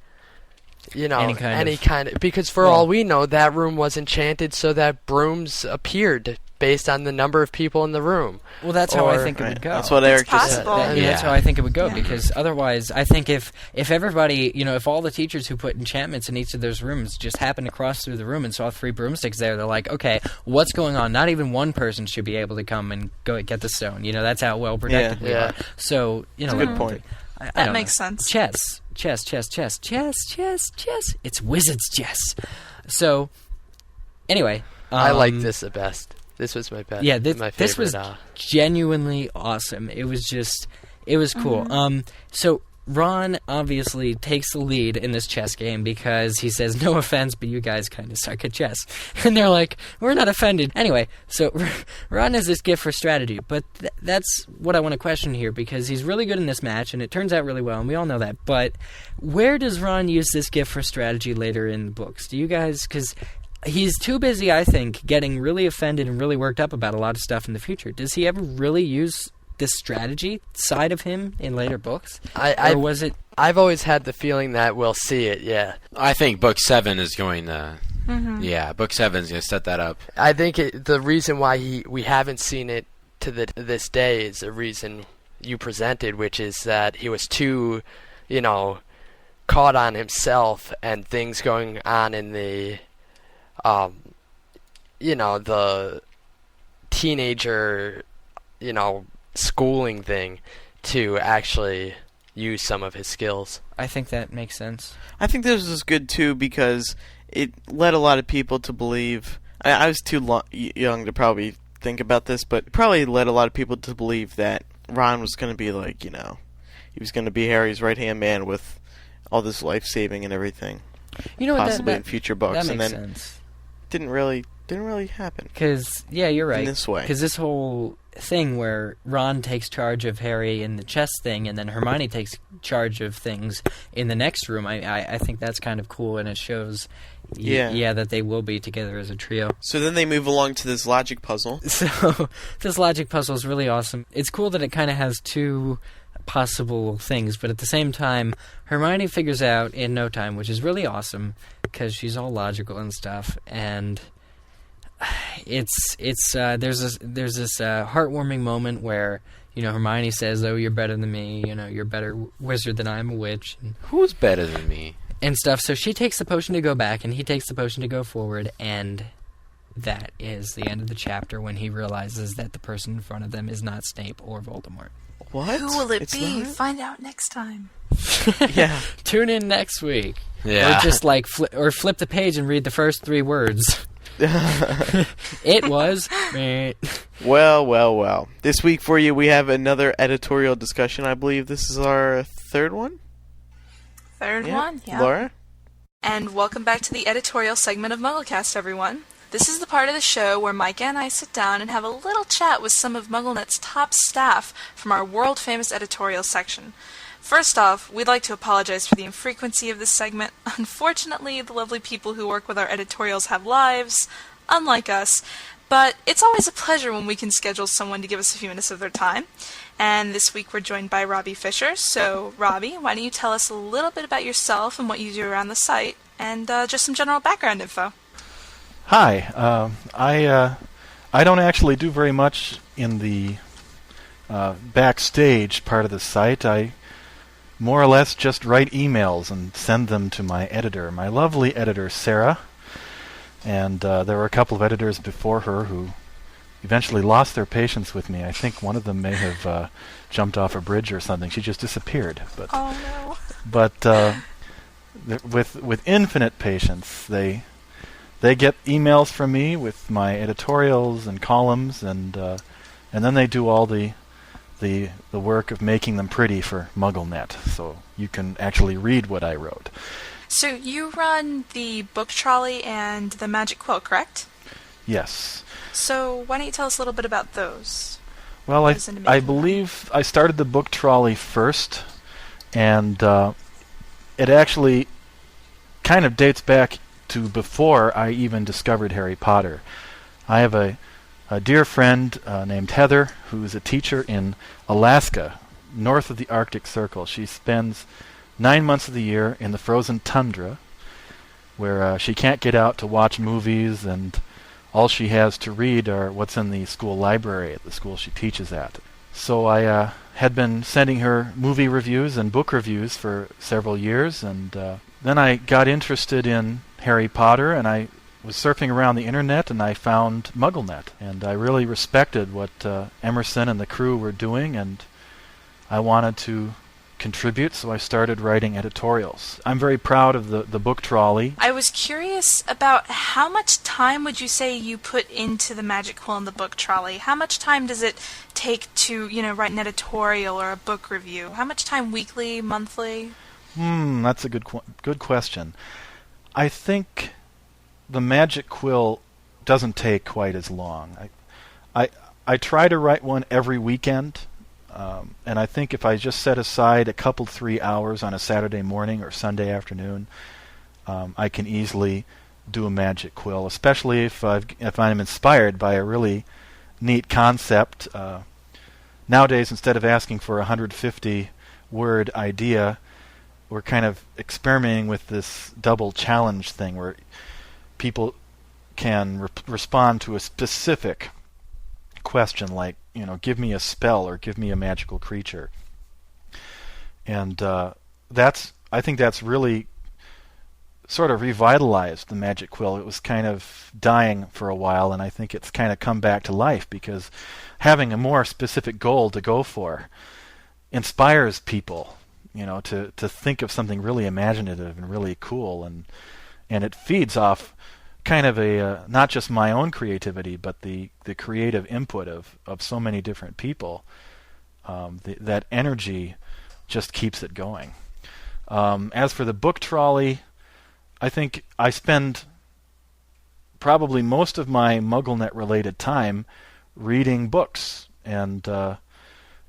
any kind of... Because for all we know, that room was enchanted so that brooms appeared based on the number of people in the room. Well, that's how I think it would go. That's what Eric just said. That's how I think it would go, because otherwise, I think if everybody, if all the teachers who put enchantments in each of those rooms just happened to cross through the room and saw 3 broomsticks there, they're like, okay, what's going on? Not even one person should be able to come and go get the stone. That's how well protected we are. So, That's a good point. That makes sense. Chess. It's wizard's chess. So, anyway. I like this the best. This was my best. Yeah, my favorite. This was genuinely awesome. It was cool. Mm-hmm. So Ron obviously takes the lead in this chess game because he says, no offense, but you guys kind of suck at chess. And they're like, we're not offended. Anyway, so Ron has this gift for strategy, but that's what I want to question here, because he's really good in this match, and it turns out really well, and we all know that. But where does Ron use this gift for strategy later in the books? Do you guys... Because... he's too busy, I think, getting really offended and really worked up about a lot of stuff in the future. Does he ever really use this strategy side of him in later books? Or was it... I've always had the feeling that we'll see it, yeah. I think Book 7 is going to... Mm-hmm. Yeah, Book 7 is going to set that up. I think the reason why we haven't seen it to this day is a reason you presented, which is that he was too, caught on himself and things going on in the... the teenager, schooling thing to actually use some of his skills. I think that makes sense. I think this was good, too, because it led a lot of people to believe... I was too young to probably think about this, but it probably led a lot of people to believe that Ron was going to be like, he was going to be Harry's right-hand man with all this life-saving and everything. Possibly in future books. That makes and then sense. Didn't really Didn't really happen. Because, yeah, you're right. In this way. Because this whole thing where Ron takes charge of Harry in the chess thing, and then Hermione takes charge of things in the next room, I think that's kind of cool, and it shows, that they will be together as a trio. So then they move along to this logic puzzle. So this logic puzzle is really awesome. It's cool that it kind of has two possible things, but at the same time, Hermione figures out in no time, which is really awesome, because she's all logical and stuff, and there's this heartwarming moment where Hermione says, "Oh, you're better than me. You're a better wizard than I'm a witch." And, who's better than me? And stuff. So she takes the potion to go back, and he takes the potion to go forward, and that is the end of the chapter when he realizes that the person in front of them is not Snape or Voldemort. What? Who will it be? Not? Find out next time. Yeah. Tune in next week. Yeah. Or just flip the page and read the first 3 words. It was. Well. This week for you, we have another editorial discussion. I believe this is our third one. Third one, yeah. Laura? And welcome back to the editorial segment of MuggleCast, everyone. This is the part of the show where Micah and I sit down and have a little chat with some of MuggleNet's top staff from our world-famous editorial section. First off, we'd like to apologize for the infrequency of this segment. Unfortunately, the lovely people who work with our editorials have lives, unlike us, but it's always a pleasure when we can schedule someone to give us a few minutes of their time. And this week we're joined by Robbie Fisher. So, Robbie, why don't you tell us a little bit about yourself and what you do around the site, and just some general background info. Hi. I don't actually do very much in the backstage part of the site. I more or less just write emails and send them to my editor, my lovely editor, Sarah. And there were a couple of editors before her who eventually lost their patience with me. I think one of them may have jumped off a bridge or something. She just disappeared. But, oh, no. But with infinite patience, they get emails from me with my editorials and columns, and then they do all the work of making them pretty for MuggleNet, so you can actually read what I wrote. So you run the book trolley and the magic quill, correct? Yes. So why don't you tell us a little bit about those? Well, I believe I started the book trolley first, and it actually kind of dates back to before I even discovered Harry Potter. I have a dear friend named Heather, who is a teacher in Alaska, north of the Arctic Circle. She spends 9 months of the year in the frozen tundra, where she can't get out to watch movies, and all she has to read are what's in the school library at the school she teaches at. So I had been sending her movie reviews and book reviews for several years, and then I got interested in Harry Potter, and I was surfing around the internet, and I found MuggleNet, and I really respected what Emerson and the crew were doing, and I wanted to contribute, so I started writing editorials. I'm very proud of the book trolley. I was curious about how much time would you say you put into the magic quill and the book trolley? How much time does it take to, write an editorial or a book review? How much time weekly, monthly? That's a good question. I think the magic quill doesn't take quite as long. I try to write one every weekend. And I think if I just set aside a couple 3 hours on a Saturday morning or Sunday afternoon, I can easily do a magic quill, especially if I'm inspired by a really neat concept. Nowadays, instead of asking for a 150-word idea, we're kind of experimenting with this double challenge thing where people can respond to a specific question, like, give me a spell or give me a magical creature. And I think that's really sort of revitalized the magic quill. It was kind of dying for a while, and I think it's kind of come back to life because having a more specific goal to go for inspires people, to think of something really imaginative and really cool, and it feeds off kind of a not just my own creativity, but the creative input of so many different people. That energy just keeps it going. As for the book trolley, I think I spend probably most of my MuggleNet-related time reading books, and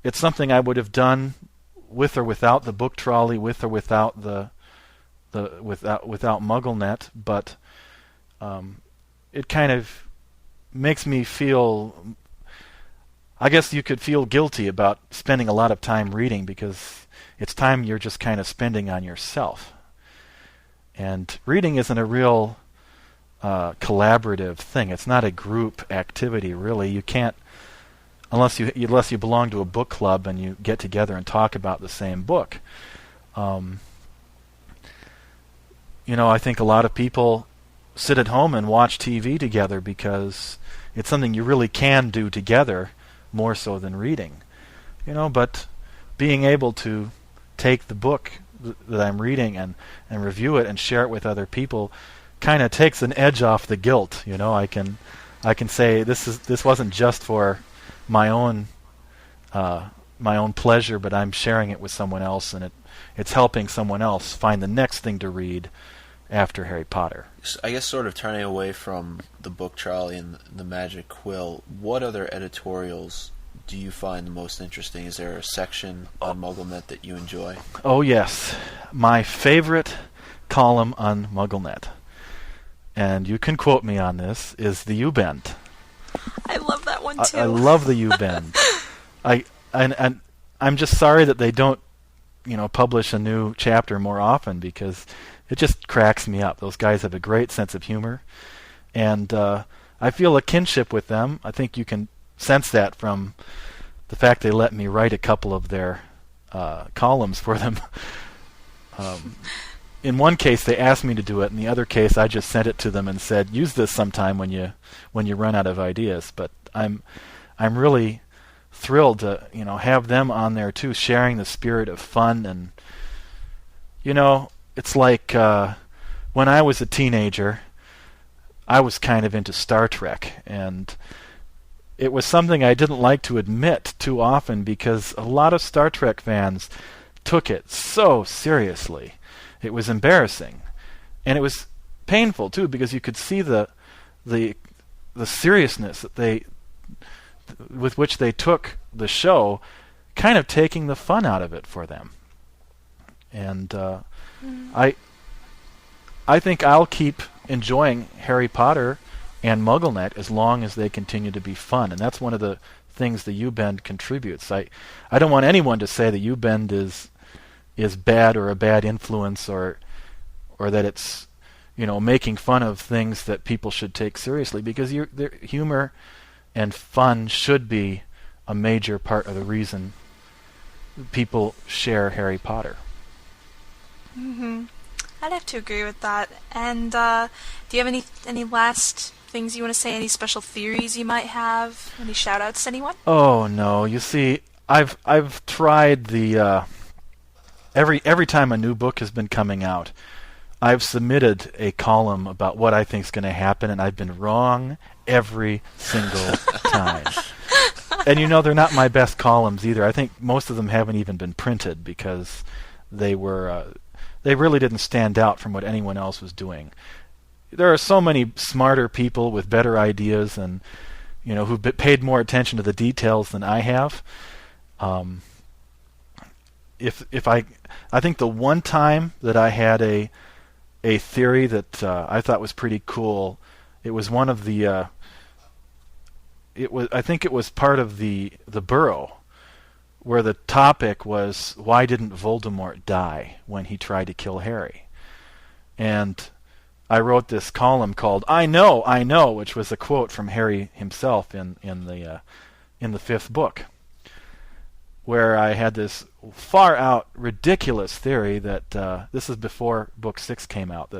it's something I would have done with or without the book trolley, with or without without MuggleNet, but it kind of makes me feel, I guess you could feel guilty about spending a lot of time reading because it's time you're just kind of spending on yourself. And reading isn't a real collaborative thing. It's not a group activity, really. You can't, unless you belong to a book club and you get together and talk about the same book. I think a lot of people sit at home and watch TV together because it's something you really can do together more so than reading. But being able to take the book that I'm reading and review it and share it with other people kind of takes an edge off the guilt. I can say this wasn't just for my own pleasure, but I'm sharing it with someone else, and it's helping someone else find the next thing to read after Harry Potter. I guess sort of turning away from the book trolley and the magic quill, what other editorials do you find the most interesting? Is there a section on MuggleNet that you enjoy? Oh, yes. My favorite column on MuggleNet, and you can quote me on this, is the U-Bend. I love that one, too. I love the U-Bend. And I'm just sorry that they don't, publish a new chapter more often because it just cracks me up. Those guys have a great sense of humor, and I feel a kinship with them. I think you can sense that from the fact they let me write a couple of their columns for them. In one case, they asked me to do it. In the other case, I just sent it to them and said, "Use this sometime when you run out of ideas." But I'm really thrilled to have them on there too, sharing the spirit of fun. And it's like when I was a teenager, I was kind of into Star Trek, and it was something I didn't like to admit too often because a lot of Star Trek fans took it so seriously. It was embarrassing, and it was painful too because you could see the seriousness that with which they took the show, kind of taking the fun out of it for them. And I think I'll keep enjoying Harry Potter and MuggleNet as long as they continue to be fun, and that's one of the things the U-Bend contributes. I don't want anyone to say that U-Bend is bad or a bad influence or that it's making fun of things that people should take seriously, because their humor and fun should be a major part of the reason people share Harry Potter. Mm-hmm. I'd have to agree with that. And do you have any last things you want to say? Any special theories you might have? Any shout-outs to anyone? Oh no! You see, I've tried the every time a new book has been coming out, I've submitted a column about what I think is going to happen, and I've been wrong every single time. And they're not my best columns either. I think most of them haven't even been printed because they really didn't stand out from what anyone else was doing. There are so many smarter people with better ideas and who've paid more attention to the details than I have. I think the one time that I had a theory that I thought was pretty cool, it was one of the I think it was part of the Burrow, where the topic was, why didn't Voldemort die when he tried to kill Harry? And I wrote this column called I know, which was a quote from Harry himself in the fifth book, where I had this far out ridiculous theory that this is before book 6 came out,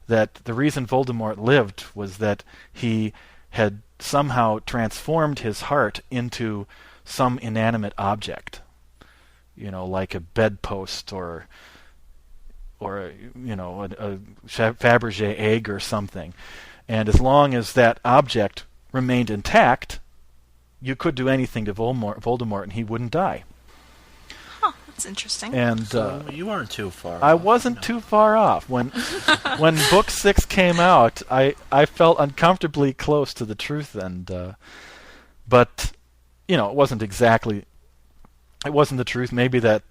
that the reason Voldemort lived was that he had somehow transformed his heart into some inanimate object, like a bedpost or a Fabergé egg or something. And as long as that object remained intact, you could do anything to Voldemort and he wouldn't die. Huh, that's interesting. And So you weren't too far. I wasn't too far off. When book 6 came out, I felt uncomfortably close to the truth, but it wasn't exactly. It wasn't the truth. Maybe that,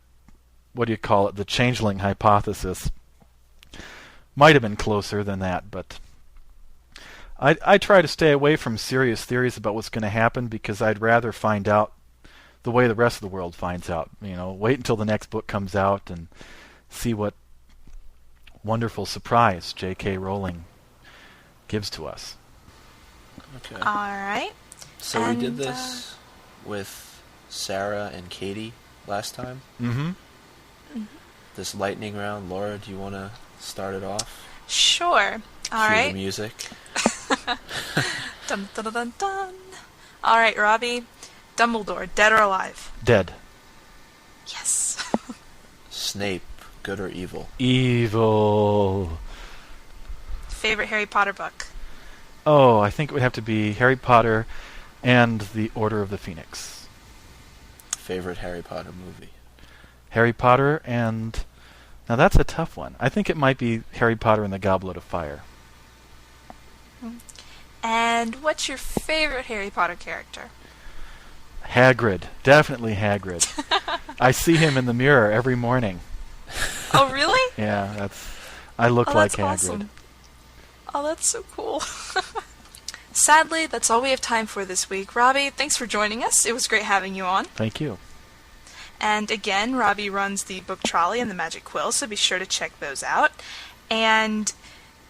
what do you call it, the changeling hypothesis might have been closer than that, but I try to stay away from serious theories about what's going to happen because I'd rather find out the way the rest of the world finds out. Wait until the next book comes out and see what wonderful surprise J.K. Rowling gives to us. Okay. All right. So we did this with Sarah and Katie last time. Mm-hmm. This lightning round. Laura, do you want to start it off? Sure. All Cue right. the music. Dun, dun, dun, dun, dun. All right, Robbie. Dumbledore, dead or alive? Dead. Yes. Snape, good or evil? Evil. Favorite Harry Potter book? Oh, I think it would have to be Harry Potter and the Order of the Phoenix. Favorite Harry Potter movie? Harry Potter and... Now that's a tough one. I think it might be Harry Potter and the Goblet of Fire. And what's your favorite Harry Potter character? Hagrid. Definitely Hagrid. I see him in the mirror every morning. Oh, really? Yeah, I look like that's Hagrid. Awesome. Oh, that's so cool. Sadly, that's all we have time for this week. Robbie, thanks for joining us. It was great having you on. Thank you. And again, Robbie runs the book Trolley and the Magic Quill, so be sure to check those out. And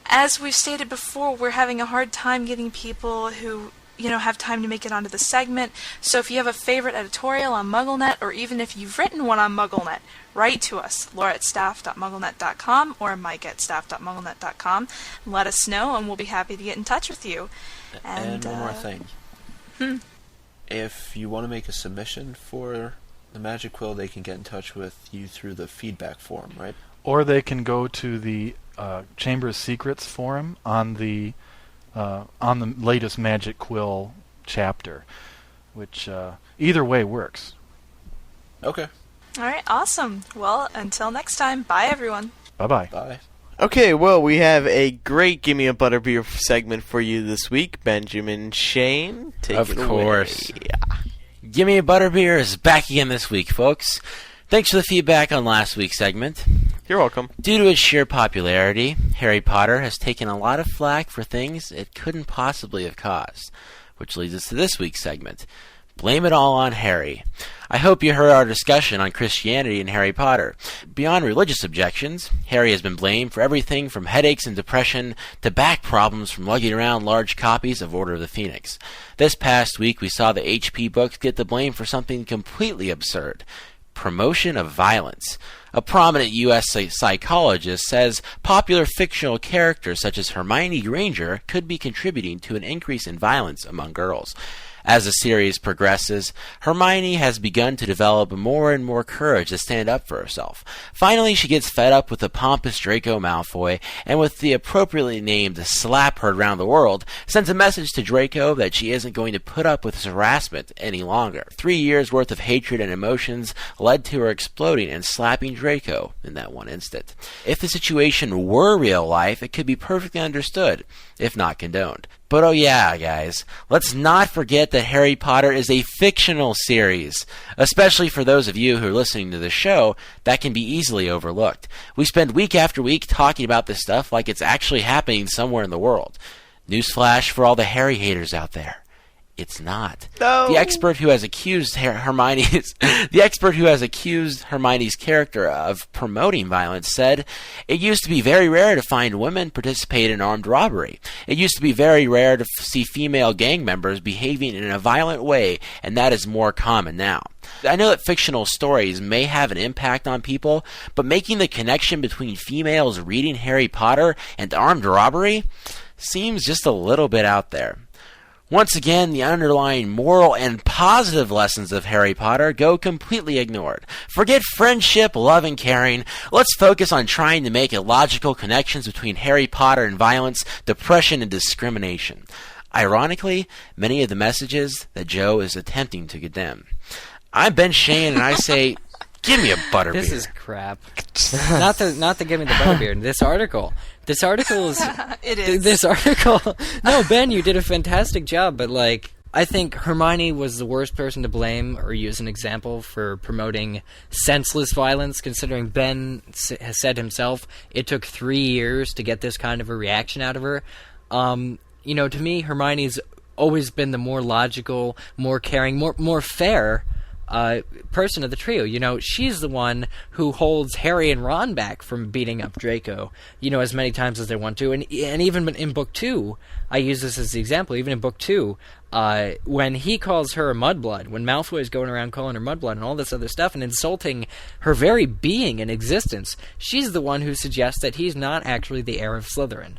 as we've stated before, we're having a hard time getting people who, have time to make it onto the segment. So if you have a favorite editorial on MuggleNet, or even if you've written one on MuggleNet, write to us, laura@staff.mugglenet.com or micah@staff.mugglenet.com. Let us know, and we'll be happy to get in touch with you. And one more thing. If you want to make a submission for the Magic Quill, they can get in touch with you through the feedback forum, right? Or they can go to the Chamber of Secrets forum on the latest Magic Quill chapter, which either way works. Okay. All right, awesome. Well, until next time, bye everyone. Bye-bye. Bye. Okay, well, we have a great Gimme a Butterbeer segment for you this week. Benjamin Shane, take it away. Of course. Gimme a Butterbeer is back again this week, folks. Thanks for the feedback on last week's segment. You're welcome. Due to its sheer popularity, Harry Potter has taken a lot of flack for things it couldn't possibly have caused, which leads us to this week's segment. Blame it all on Harry. I hope you heard our discussion on Christianity and Harry Potter. Beyond religious objections, Harry has been blamed for everything from headaches and depression to back problems from lugging around large copies of Order of the Phoenix. This past week we saw the HP books get the blame for something completely absurd. Promotion of violence. A prominent U.S. psychologist says popular fictional characters such as Hermione Granger could be contributing to an increase in violence among girls. As the series progresses, Hermione has begun to develop more and more courage to stand up for herself. Finally, she gets fed up with the pompous Draco Malfoy, and with the appropriately named slap heard around the world, sends a message to Draco that she isn't going to put up with his harassment any longer. 3 years' worth of hatred and emotions led to her exploding and slapping Draco in that one instant. If the situation were real life, it could be perfectly understood, if not condoned. But oh yeah, guys, let's not forget that Harry Potter is a fictional series. Especially for those of you who are listening to the show, that can be easily overlooked. We spend week after week talking about this stuff like it's actually happening somewhere in the world. Newsflash for all the Harry haters out there. It's not. No. The expert who has accused Hermione's character of promoting violence said, "It used to be very rare to find women participate in armed robbery. It used to be very rare to see female gang members behaving in a violent way, and that is more common now." I know that fictional stories may have an impact on people, but making the connection between females reading Harry Potter and armed robbery seems just a little bit out there. Once again, the underlying moral and positive lessons of Harry Potter go completely ignored. Forget friendship, love, and caring. Let's focus on trying to make illogical connections between Harry Potter and violence, depression, and discrimination. Ironically, many of the messages that Joe is attempting to condemn. I'm Ben Shane, and I say, Give me a butterbeer. This is crap. not to give me the butterbeer. This article is... It is. This article... No, Ben, you did a fantastic job, but, like... I think Hermione was the worst person to blame or use an example for promoting senseless violence, considering Ben has said himself it took 3 years to get this kind of a reaction out of her. To me, Hermione's always been the more logical, more caring, more fair person of the trio. She's the one who holds Harry and Ron back from beating up Draco, as many times as they want to. And even in Book 2, I use this as the example, even in Book 2, when he calls her a mudblood, when Malfoy is going around calling her mudblood and all this other stuff and insulting her very being and existence, she's the one who suggests that he's not actually the heir of Slytherin.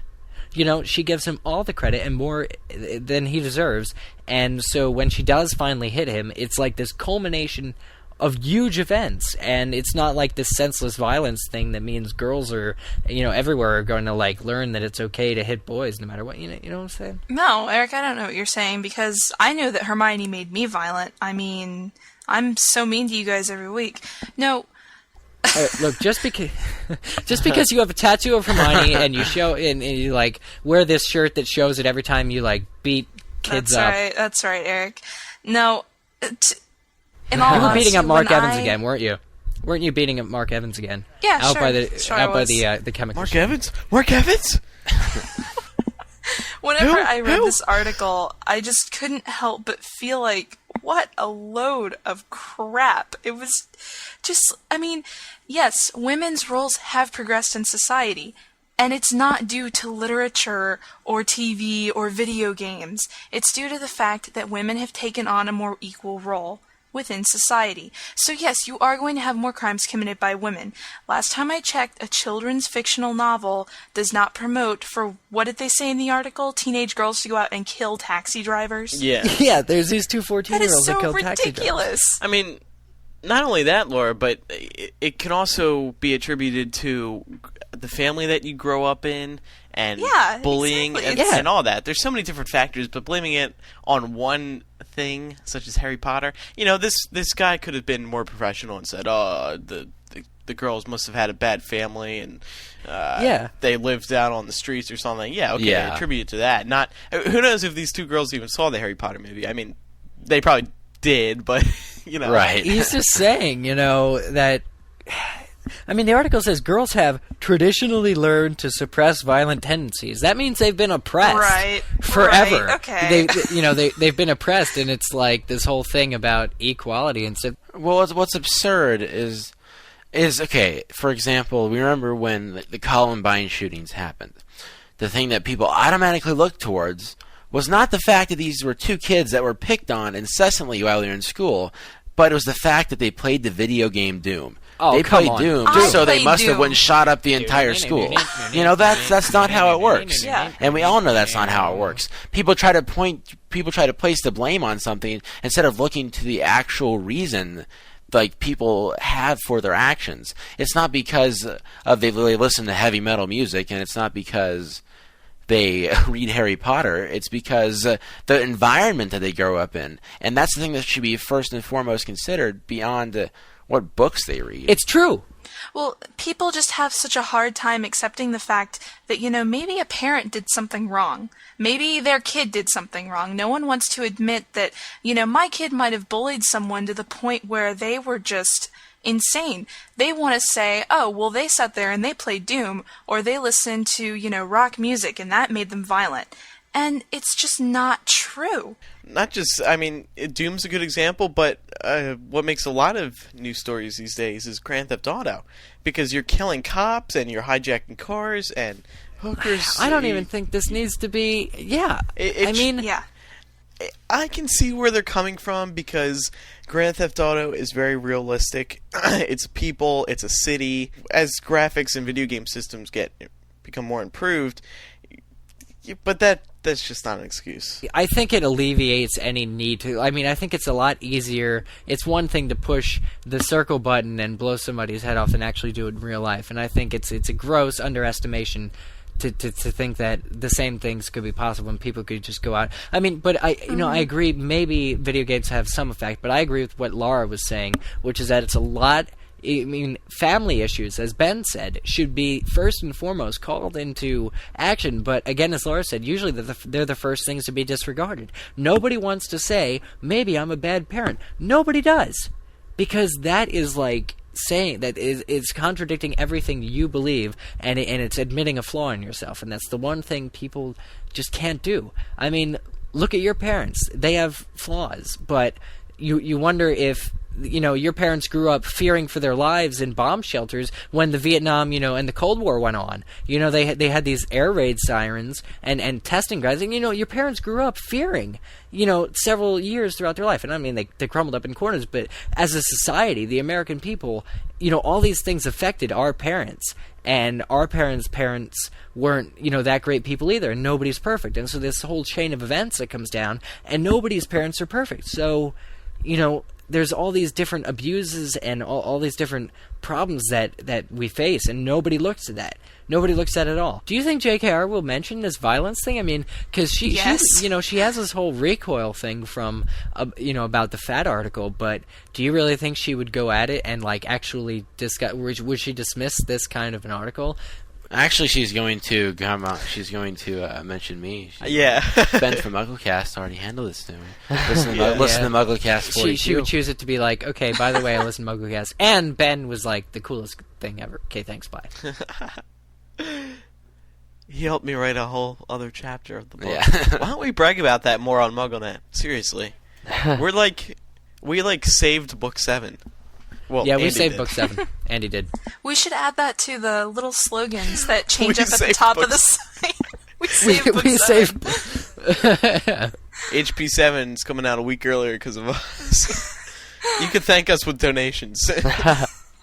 She gives him all the credit and more than he deserves. And so when she does finally hit him, it's like this culmination of huge events. And it's not like this senseless violence thing that means girls are, everywhere are going to, learn that it's okay to hit boys no matter what. You know what I'm saying? No, Eric, I don't know what you're saying, because I know that Hermione made me violent. I mean, I'm so mean to you guys every week. No... Look, just because you have a tattoo of Hermione and you show and you wear this shirt that shows it every time you beat kids up. That's right, Eric. No, in all you were honesty, beating up Mark Evans again, weren't you? Weren't you beating up Mark Evans again? Yeah, out sure. by the chemical. Mark Evans. Mark Evans. Whenever I read this article, I just couldn't help but feel like, what a load of crap. It was just, yes, women's roles have progressed in society, and it's not due to literature or TV or video games. It's due to the fact that women have taken on a more equal role within society. So yes, you are going to have more crimes committed by women. Last time I checked, a children's fictional novel does not promote for, what did they say in the article? Teenage girls to go out and kill taxi drivers? Yeah. Yeah, there's these two 14-year-olds that kill taxi drivers. That is so ridiculous. I mean, not only that, Laura, but it can also be attributed to the family that you grow up in and bullying and all that. There's so many different factors, but blaming it on one thing, such as Harry Potter, this guy could have been more professional and said, "Oh, the girls must have had a bad family and they lived out on the streets or something." Yeah, okay, attribute it to that. Not who knows if these two girls even saw the Harry Potter movie. I mean, they probably did, but right. He's just saying, that. I mean, the article says girls have traditionally learned to suppress violent tendencies. That means they've been oppressed forever. Right, okay. They've been oppressed, and it's like this whole thing about equality and stuff. Well, what's absurd is okay. For example, we remember when the Columbine shootings happened. The thing that people automatically looked towards was not the fact that these were two kids that were picked on incessantly while they were in school, but it was the fact that they played the video game Doom. Oh, they come played on. Doom, so they must have went and shot up the entire school. That's not how it works. Yeah. And we all know that's not how it works. People try to place the blame on something instead of looking to the actual reason people have for their actions. It's not because they listen to heavy metal music, and it's not because they read Harry Potter. It's because the environment that they grow up in. And that's the thing that should be first and foremost considered beyond what books they read. It's true. Well, people just have such a hard time accepting the fact that, maybe a parent did something wrong. Maybe their kid did something wrong. No one wants to admit that, my kid might have bullied someone to the point where they were just insane. They want to say, oh, well, they sat there and they played Doom, or they listened to, rock music and that made them violent. And it's just not true. Not just, Doom's a good example, but what makes a lot of news stories these days is Grand Theft Auto. Because you're killing cops and you're hijacking cars and hookers. I don't even think this needs to be, I can see where they're coming from because Grand Theft Auto is very realistic. It's people, it's a city. As graphics and video game systems become more improved, but that's just not an excuse. I think it alleviates any need to. I think it's a lot easier. It's one thing to push the circle button and blow somebody's head off than actually do it in real life. And I think it's a gross underestimation to think that the same things could be possible and people could just go out. I agree. Maybe video games have some effect, but I agree with what Laura was saying, which is that it's a lot I mean, family issues, as Ben said, should be first and foremost called into action. But again, as Laura said, usually they're the first things to be disregarded. Nobody wants to say, maybe I'm a bad parent. Nobody does. Because that is like saying that is contradicting everything you believe, and it's admitting a flaw in yourself. And that's the one thing people just can't do. I mean, look at your parents. They have flaws, but you wonder if, you know, your parents grew up fearing for their lives in bomb shelters when the Vietnam, you know, and the Cold War went on. You know, they had these air raid sirens and testing grounds. And, you know, your parents grew up fearing, you know, several years throughout their life. And I mean, they crumbled up in corners, but as a society, the American people, you know, all these things affected our parents. And our parents' parents weren't, you know, that great people either. And nobody's perfect. And so this whole chain of events that comes down, and nobody's parents are perfect. So, you know, there's all these different abuses and all these different problems that we face, and nobody looks at that. Nobody looks at it at all. Do you think JKR will mention this violence thing? I mean, because she, you know, she has this whole recoil thing from, you know, about the fat article, but do you really think she would go at it and, like, actually discuss, would she dismiss this kind of an article? Actually, she's going to come out. She's going to mention me. Yeah. Ben from MuggleCast already handled this to me. Listen to MuggleCast 42. She would choose it to be like, okay, by the way, I listen to MuggleCast. And Ben was like, the coolest thing ever. Okay, thanks, bye. He helped me write a whole other chapter of the book. Yeah. Why don't we brag about that more on MuggleNet? Seriously. We saved book 7. Well, yeah, we Andy saved did. book 7. Andy did. We should add that to the little slogans that change up at the top of the site. We saved book 7. HP 7's coming out a week earlier because of us. You can thank us with donations.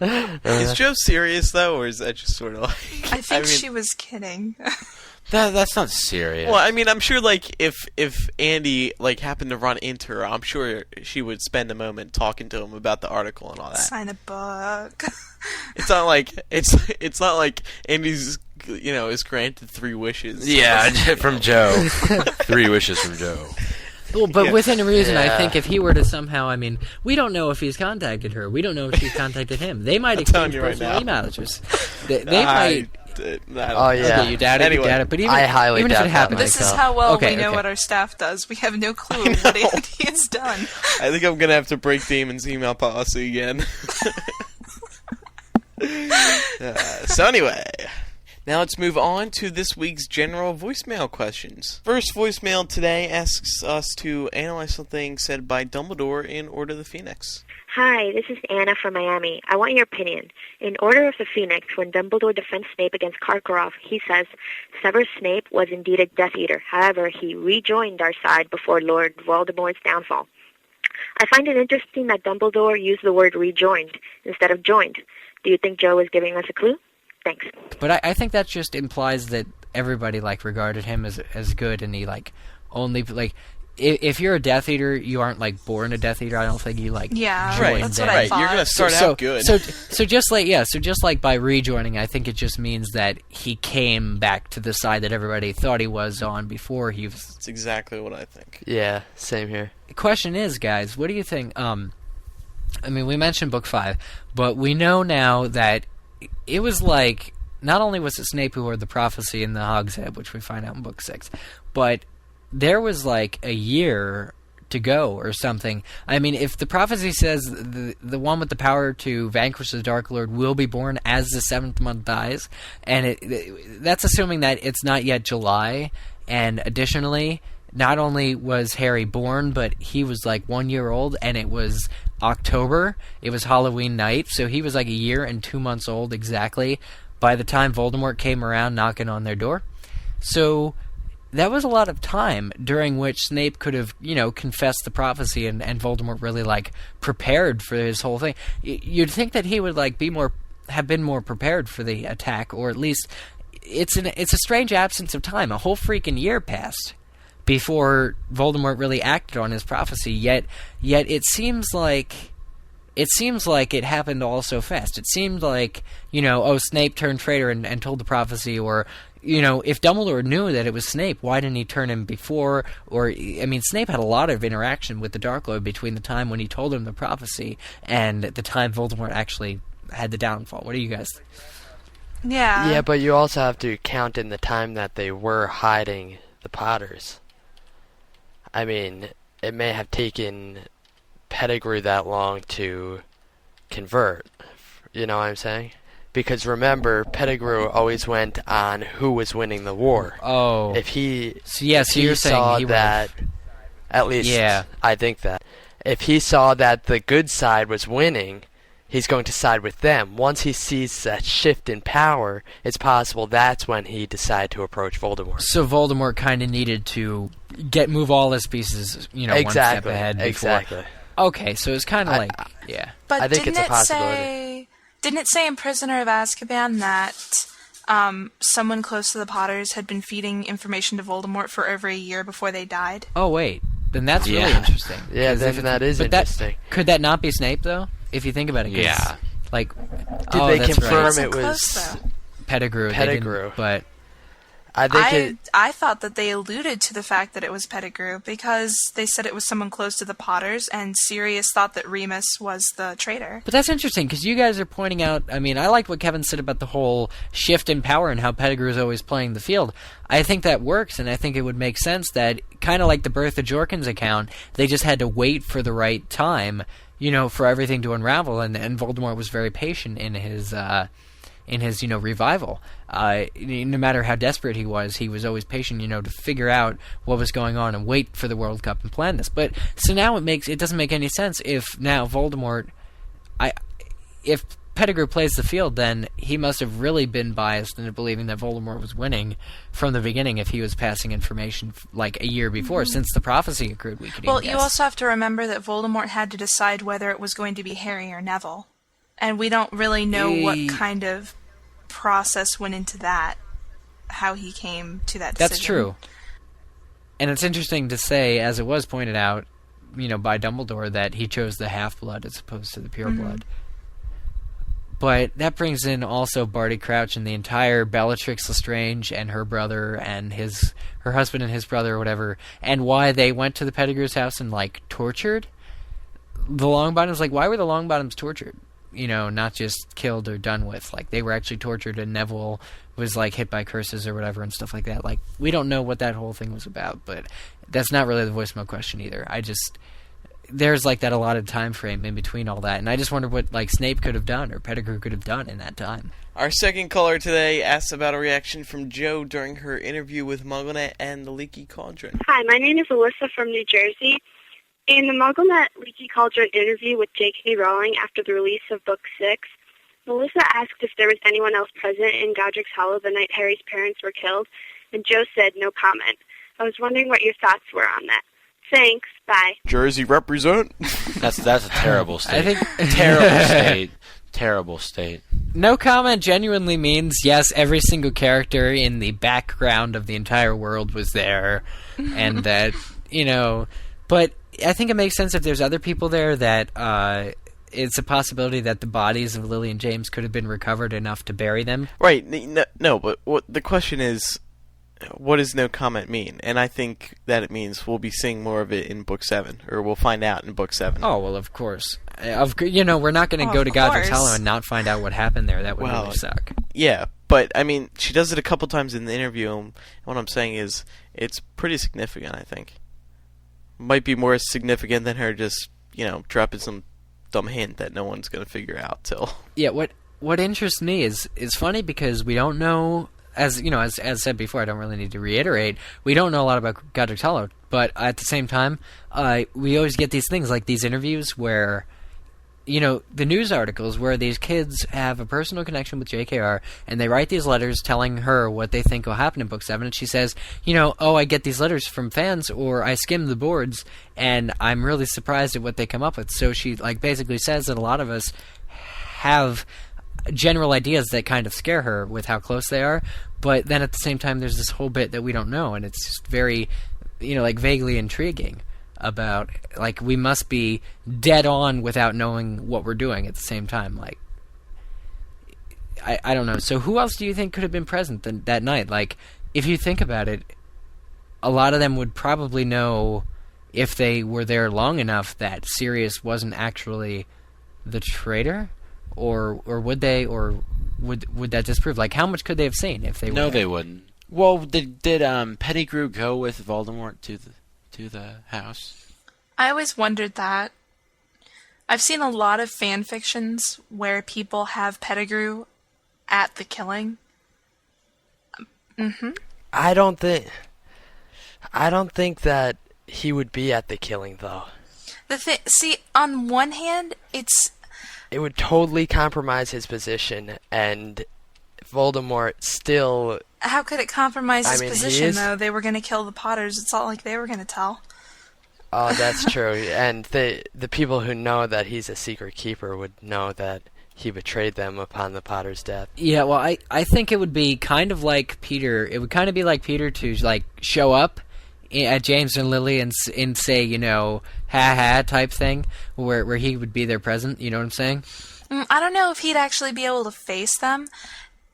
Is Joe serious, though, or is that just sort of like... I think she was kidding. That's not serious. Well, I mean, I'm sure, like, if Andy, like, happened to run into her, I'm sure she would spend a moment talking to him about the article and all that. Sign a book. It's not like Andy's, you know, is granted 3 wishes. Yeah, from Joe. 3 wishes from Joe. Well, but within reason, I think if he were to somehow, I mean, we don't know if he's contacted her. We don't know if she's contacted him. They might exchange personal email addresses. They might... Oh, yeah. Okay, you doubt it, Anyway, you doubt it. But even, I highly even if doubt it happened, This is how well we know what our staff does. We have no clue what Andy has done. I think I'm going to have to break Damon's email policy again. So anyway, now let's move on to this week's general voicemail questions. First voicemail today asks us to analyze something said by Dumbledore in Order of the Phoenix. Hi, this is Anna from Miami. I want your opinion. In Order of the Phoenix, when Dumbledore defends Snape against Karkaroff, he says, Severus Snape was indeed a Death Eater. However, he rejoined our side before Lord Voldemort's downfall. I find it interesting that Dumbledore used the word rejoined instead of joined. Do you think Joe is giving us a clue? Thanks. But I think that just implies that everybody, like, regarded him as good, and he, like, only, like... If you're a Death Eater, you aren't, like, born a Death Eater. I don't think you, like, right. That's what I thought. You're gonna start out good. So just like by rejoining, I think it just means that he came back to the side that everybody thought he was on before he was. That's exactly what I think. Yeah, same here. The question is, guys, what do you think? I mean, we mentioned Book 5, but we know now that it was like, not only was it Snape who heard the prophecy in the Hogshead, which we find out in Book 6, but there was like a year to go or something. I mean, if the prophecy says the one with the power to vanquish the Dark Lord will be born as the 7th month dies, and that's assuming that it's not yet July, and additionally, not only was Harry born, but he was like 1 year old, and it was October, it was Halloween night, so he was like a year and 2 months old exactly by the time Voldemort came around knocking on their door. So that was a lot of time during which Snape could have, you know, confessed the prophecy and Voldemort really, like, prepared for his whole thing. You'd think that he would, like, have been more prepared for the attack, or at least it's a strange absence of time. A whole freaking year passed before Voldemort really acted on his prophecy, yet it seems like it happened all so fast. It seemed like, you know, Snape turned traitor and told the prophecy, or, you know, if Dumbledore knew that it was Snape, why didn't he turn him before? Or, I mean, Snape had a lot of interaction with the Dark Lord between the time when he told him the prophecy and the time Voldemort actually had the downfall. What do you guys think? Yeah. Yeah, but you also have to count in the time that they were hiding the Potters. I mean, it may have taken Pettigrew that long to convert. You know what I'm saying? Because remember, Pettigrew always went on who was winning the war. Oh. If he, so you're saying saw he that, at least I think that, if he saw that the good side was winning, he's going to side with them. Once he sees that shift in power, it's possible that's when he decided to approach Voldemort. So Voldemort kind of needed to move all his pieces, one step ahead before. Exactly. Okay, so it's kind of like, But I think it's a possibility. Didn't it say in Prisoner of Azkaban that someone close to the Potters had been feeding information to Voldemort for over a year before they died? Oh, wait. Then that's really interesting. Yeah, then that is interesting. Could that not be Snape, though? If you think about it. Yeah. Like, did they confirm right. it was Pettigrew? But I thought that they alluded to the fact that it was Pettigrew because they said it was someone close to the Potters, and Sirius thought that Remus was the traitor. But that's interesting because you guys are pointing out. I mean, I like what Kevin said about the whole shift in power and how Pettigrew is always playing the field. I think that works, and I think it would make sense that kind of like the Bertha Jorkins account, they just had to wait for the right time, for everything to unravel, and Voldemort was very patient in his revival. No matter how desperate he was always patient, to figure out what was going on and wait for the World Cup and plan this. But so now it doesn't make any sense if now Voldemort, if Pettigrew plays the field, then he must have really been biased into believing that Voldemort was winning from the beginning if he was passing information like a year before, since the prophecy accrued. Well, you also have to remember that Voldemort had to decide whether it was going to be Harry or Neville. And we don't really know what kind of process went into that, how he came to that decision. That's true. And it's interesting to say, as it was pointed out, by Dumbledore, that he chose the half-blood as opposed to the pure blood. But that brings in also Barty Crouch and the entire Bellatrix Lestrange and her brother and her husband and his brother or whatever, and why they went to the Pettigrew's house and, tortured the Longbottoms. Why were the Longbottoms tortured? Not just killed or done with. They were actually tortured, and Neville was, hit by curses or whatever and stuff like that. We don't know what that whole thing was about, but that's not really the voicemail question either. There's, that allotted time frame in between all that, and I just wonder what, Snape could have done or Pettigrew could have done in that time. Our second caller today asks about a reaction from Jo during her interview with MuggleNet and the Leaky Cauldron. Hi, my name is Alyssa from New Jersey. In the MuggleNet Leaky Cauldron interview with J.K. Rowling after the release of Book 6, Melissa asked if there was anyone else present in Godric's Hollow the night Harry's parents were killed, and Jo said no comment. I was wondering what your thoughts were on that. Thanks, bye. Jersey represent. That's a terrible state. Terrible state. No comment genuinely means, yes, every single character in the background of the entire world was there, and that, but I think it makes sense if there's other people there that it's a possibility that the bodies of Lily and James could have been recovered enough to bury them. Right. No, but the question is, what does no comment mean? And I think that it means we'll be seeing more of it in Book 7, or we'll find out in Book 7. Oh, well, of course. We're not going to go to Godric's Hollow and not find out what happened there. That would really suck. Yeah, but, she does it a couple times in the interview, and what I'm saying is it's pretty significant, I think. Might be more significant than her just, dropping some dumb hint that no one's going to figure out till. Yeah, what interests me is funny because we don't know, as said before, I don't really need to reiterate, we don't know a lot about Godric's Hollow, but at the same time, we always get these things like these interviews where, the news articles where these kids have a personal connection with JKR, and they write these letters telling her what they think will happen in Book 7, and she says, I get these letters from fans, or I skim the boards, and I'm really surprised at what they come up with. So she, basically says that a lot of us have general ideas that kind of scare her with how close they are, but then at the same time there's this whole bit that we don't know, and it's just very, vaguely intriguing about, we must be dead on without knowing what we're doing at the same time. I don't know. So who else do you think could have been present that night? If you think about it, a lot of them would probably know if they were there long enough that Sirius wasn't actually the traitor, or would they, or would that disprove? Like, how much could they have seen if they were No, there? they wouldn't. Well, did Pettigrew go with Voldemort to the house? I always wondered that. I've seen a lot of fan fictions where people have Pettigrew at the killing. I don't think that he would be at the killing, though. See, on one hand, it would totally compromise his position, and Voldemort still... How could it compromise his position, though? They were going to kill the Potters. It's not like they were going to tell. Oh, that's true. And the people who know that he's a secret keeper would know that he betrayed them upon the Potter's death. Yeah, well, I think it would be kind of like Peter. It would kind of be like Peter to, like, show up at James and Lily and say, you know, ha-ha type thing, where he would be there present. You know what I'm saying? I don't know if he'd actually be able to face them.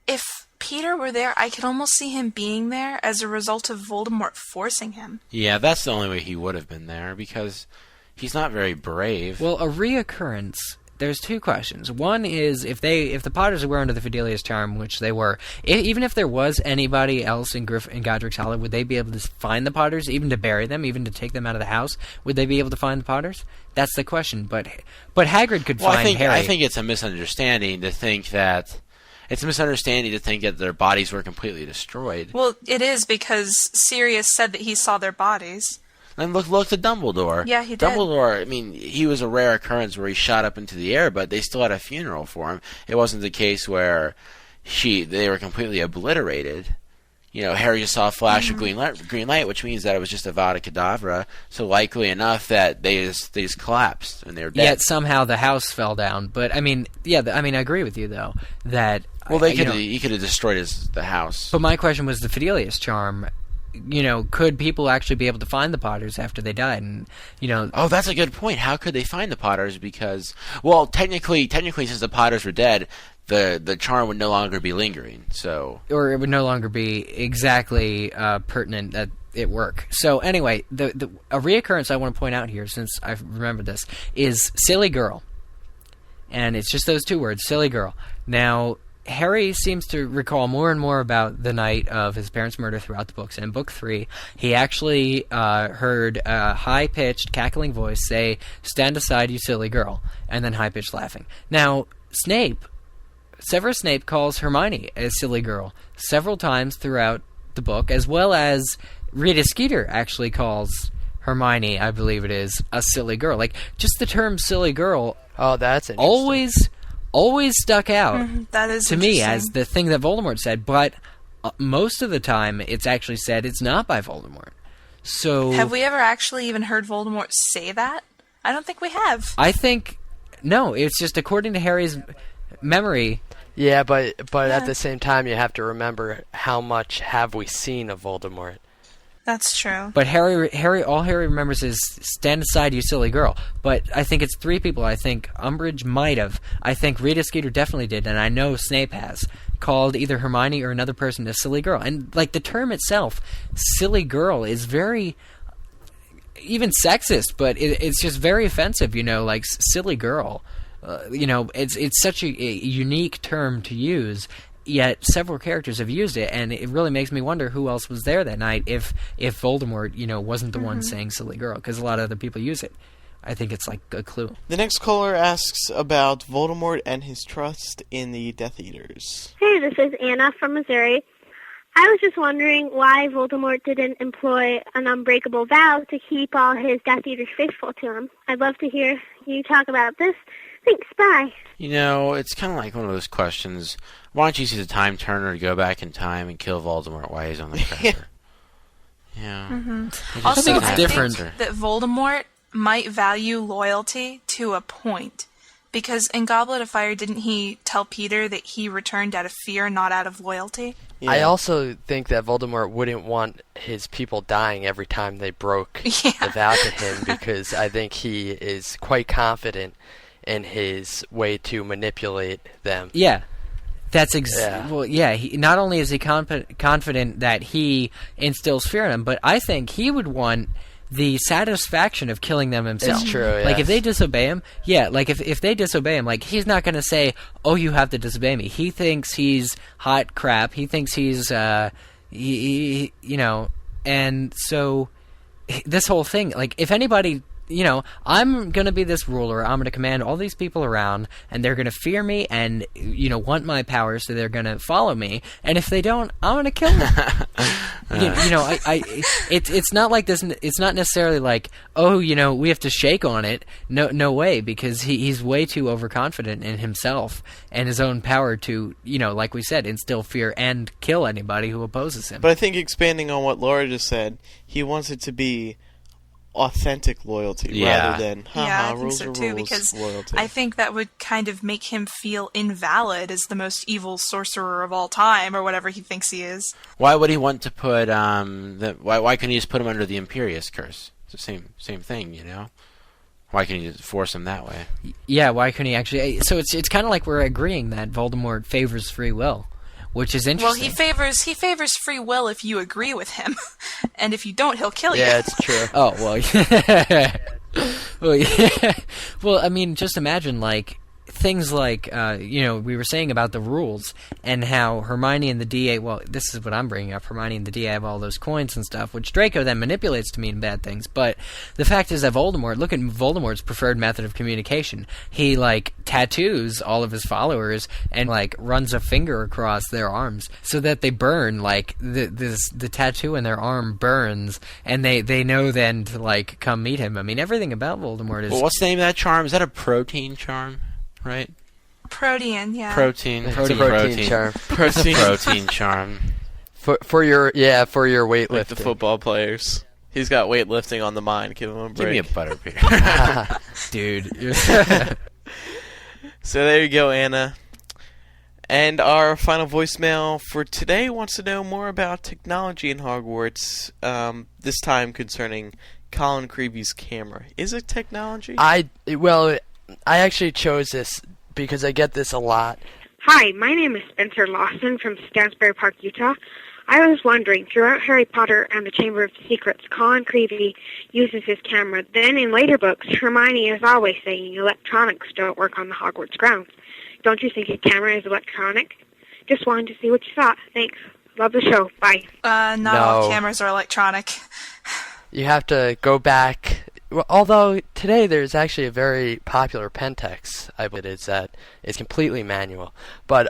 If Peter were there, I could almost see him being there as a result of Voldemort forcing him. Yeah, that's the only way he would have been there, because he's not very brave. Well, a reoccurrence... There's two questions. One is if the Potters were under the Fidelius charm, which they were, even if there was anybody else in Godric's Hollow, would they be able to find the Potters, even to bury them, even to take them out of the house? Would they be able to find the Potters? That's the question. But Hagrid could find Harry. I think it's a misunderstanding to think that their bodies were completely destroyed. Well, it is, because Sirius said that he saw their bodies. And look to Dumbledore. Yeah, he did. Dumbledore, I mean, he was a rare occurrence where he shot up into the air, but they still had a funeral for him. It wasn't the case where they were completely obliterated. You know, Harry just saw a flash of green light, which means that it was just a Vada Kedavra. So likely enough that they just collapsed and they were dead. Yet somehow the house fell down. But I mean, I agree with you though that. Well, he could have destroyed the house. But my question was the Fidelius charm. You know, could people actually be able to find the Potters after they died? And oh, that's a good point. How could they find the Potters? Because, well, technically, since the Potters were dead, the charm would no longer be lingering. So, or it would no longer be exactly pertinent that it work. So anyway, a reoccurrence I want to point out here, since I remember this, is silly girl, and it's just those two words, silly girl. Now, Harry seems to recall more and more about the night of his parents' murder throughout the books. And in Book 3, he actually heard a high-pitched, cackling voice say, "Stand aside, you silly girl," and then high-pitched laughing. Now, Severus Snape calls Hermione a silly girl several times throughout the book, as well as Rita Skeeter actually calls Hermione, I believe it is, a silly girl. Like, just the term silly girl... Oh, that's interesting. Always stuck out that is to me as the thing that Voldemort said, but most of the time it's actually said it's not by Voldemort. So have we ever actually even heard Voldemort say that? I don't think we have. I think no, it's just according to Harry's memory. Yeah, but at the same time you have to remember how much have we seen of Voldemort. That's true. But all Harry remembers is "Stand aside, you silly girl." But I think it's three people. I think Umbridge might have. I think Rita Skeeter definitely did, and I know Snape has called either Hermione or another person a silly girl. And like the term itself, "silly girl," is very even sexist, but it's just very offensive. You know, like silly girl. It's such a unique term to use. Yet several characters have used it, and it really makes me wonder who else was there that night if Voldemort, wasn't the one saying silly girl, because a lot of other people use it. I think it's like a clue. The next caller asks about Voldemort and his trust in the Death Eaters. Hey, this is Anna from Missouri. I was just wondering why Voldemort didn't employ an unbreakable vow to keep all his Death Eaters faithful to him. I'd love to hear you talk about this. Thanks, bye. It's kind of like one of those questions. Why don't you use a time turner to go back in time and kill Voldemort while he's on the pressure? Yeah. Also, I think that Voldemort might value loyalty to a point. Because in Goblet of Fire, didn't he tell Peter that he returned out of fear, not out of loyalty? Yeah. I also think that Voldemort wouldn't want his people dying every time they broke the vow to him, because I think he is quite confident in his way to manipulate them. Yeah. That's well, yeah. Not only is he confident that he instills fear in them, but I think he would want the satisfaction of killing them himself. It's true, Like, yes. if they disobey him, like, if they disobey him, like, he's not going to say, oh, you have to disobey me. He thinks he's hot crap. He thinks he's, you know, and so this whole thing, like, if anybody... You know, I'm going to be this ruler. I'm going to command all these people around, and they're going to fear me and, you know, want my power, so they're going to follow me. And if they don't, I'm going to kill them. you know, it's not like this. It's not necessarily like, oh, you know, we have to shake on it. No way, because he's way too overconfident in himself and his own power to, you know, like we said, instill fear and kill anybody who opposes him. But I think expanding on what Laura just said, he wants it to be authentic loyalty rather than I think rules so are too, rules, because loyalty. I think that would kind of make him feel invalid as the most evil sorcerer of all time, or whatever he thinks he is. Why would he want to put why couldn't he just put him under the Imperious curse? It's the same thing, you know. Why can't you just force him that way? Yeah, why couldn't he actually? So it's kind of like we're agreeing that Voldemort favors free will, which is interesting. Well, he favors free will if you agree with him, and if you don't, he'll kill you. Yeah, it's true. Oh well, yeah. Well, yeah. Well, I mean, just imagine like things like you know, we were saying about the rules and how Hermione and the DA. Well, this is what I'm bringing up. Hermione and the DA have all those coins and stuff, which Draco then manipulates to mean bad things. But the fact is that Voldemort. Look at Voldemort's preferred method of communication. He like tattoos all of his followers and like runs a finger across their arms so that they burn. Like the tattoo in their arm burns, and they know then to like come meet him. I mean, everything about Voldemort is. Well, what's the name of that charm? Is that a protein charm? Right? Protean, yeah. Protein. It's a protein charm. Protein. Protein charm. For your weightlifting. Like the football players. He's got weightlifting on the mind. Give him a break. Give me a Butterbeer. Dude. So there you go, Anna. And our final voicemail for today wants to know more about technology in Hogwarts, this time concerning Colin Creevey's camera. Is it technology? I actually chose this because I get this a lot. Hi, my name is Spencer Lawson from Stansbury Park, Utah. I was wondering, throughout Harry Potter and the Chamber of Secrets, Colin Creevey uses his camera. Then in later books, Hermione is always saying electronics don't work on the Hogwarts grounds. Don't you think his camera is electronic? Just wanted to see what you thought. Thanks. Love the show. Bye. Not all cameras are electronic. You have to go back. Well, although today there's actually a very popular Pentex, I believe it is, that is completely manual. But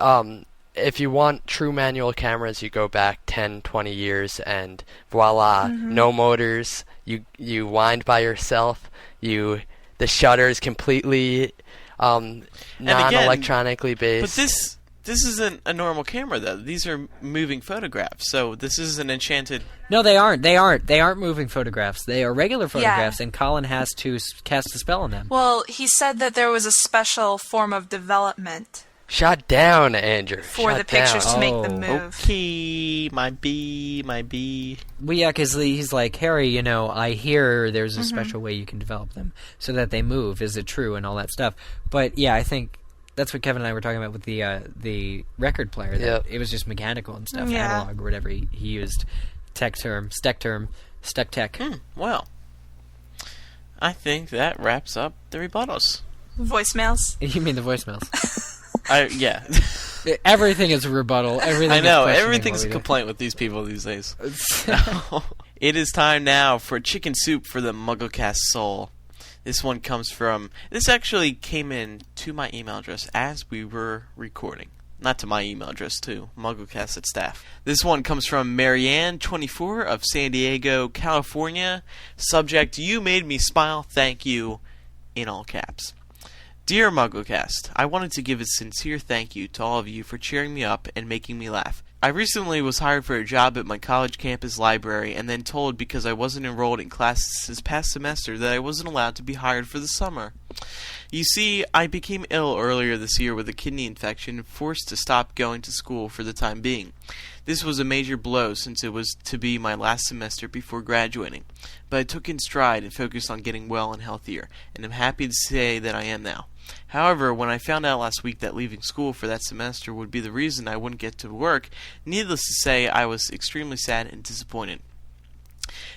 if you want true manual cameras, you go back 10, 20 years and voila, no motors. You wind by yourself. The shutter is completely non-electronically based. But this isn't a normal camera, though. These are moving photographs, so this is an enchanted... No, they aren't. They aren't moving photographs. They are regular photographs, and Colin has to cast a spell on them. Well, he said that there was a special form of development Shut down, Andrew. For the pictures to make them move. Okay, my bee. Well, yeah, because he's like, Harry, you know, I hear there's a special way you can develop them so that they move. Is it true? And all that stuff. But, yeah, I think... That's what Kevin and I were talking about with the record player. That it was just mechanical and stuff, analog or whatever he used. Tech term, stuck tech. Well, I think that wraps up the rebuttals. Voicemails? You mean the voicemails? Yeah. Everything is a rebuttal. Everything. I know. Everything's a complaint with these people these days. It is time now for Chicken Soup for the MuggleCast Soul. This one comes from... This actually came in to my email address as we were recording. Not to my email address, to MuggleCast at staff. This one comes from Marianne24 of San Diego, California. Subject, you made me smile, thank you, in all caps. Dear MuggleCast, I wanted to give a sincere thank you to all of you for cheering me up and making me laugh. I recently was hired for a job at my college campus library and then told because I wasn't enrolled in classes this past semester that I wasn't allowed to be hired for the summer. You see, I became ill earlier this year with a kidney infection and forced to stop going to school for the time being. This was a major blow since it was to be my last semester before graduating, but I took in stride and focused on getting well and healthier, and I'm happy to say that I am now. However, when I found out last week that leaving school for that semester would be the reason I wouldn't get to work, needless to say, I was extremely sad and disappointed.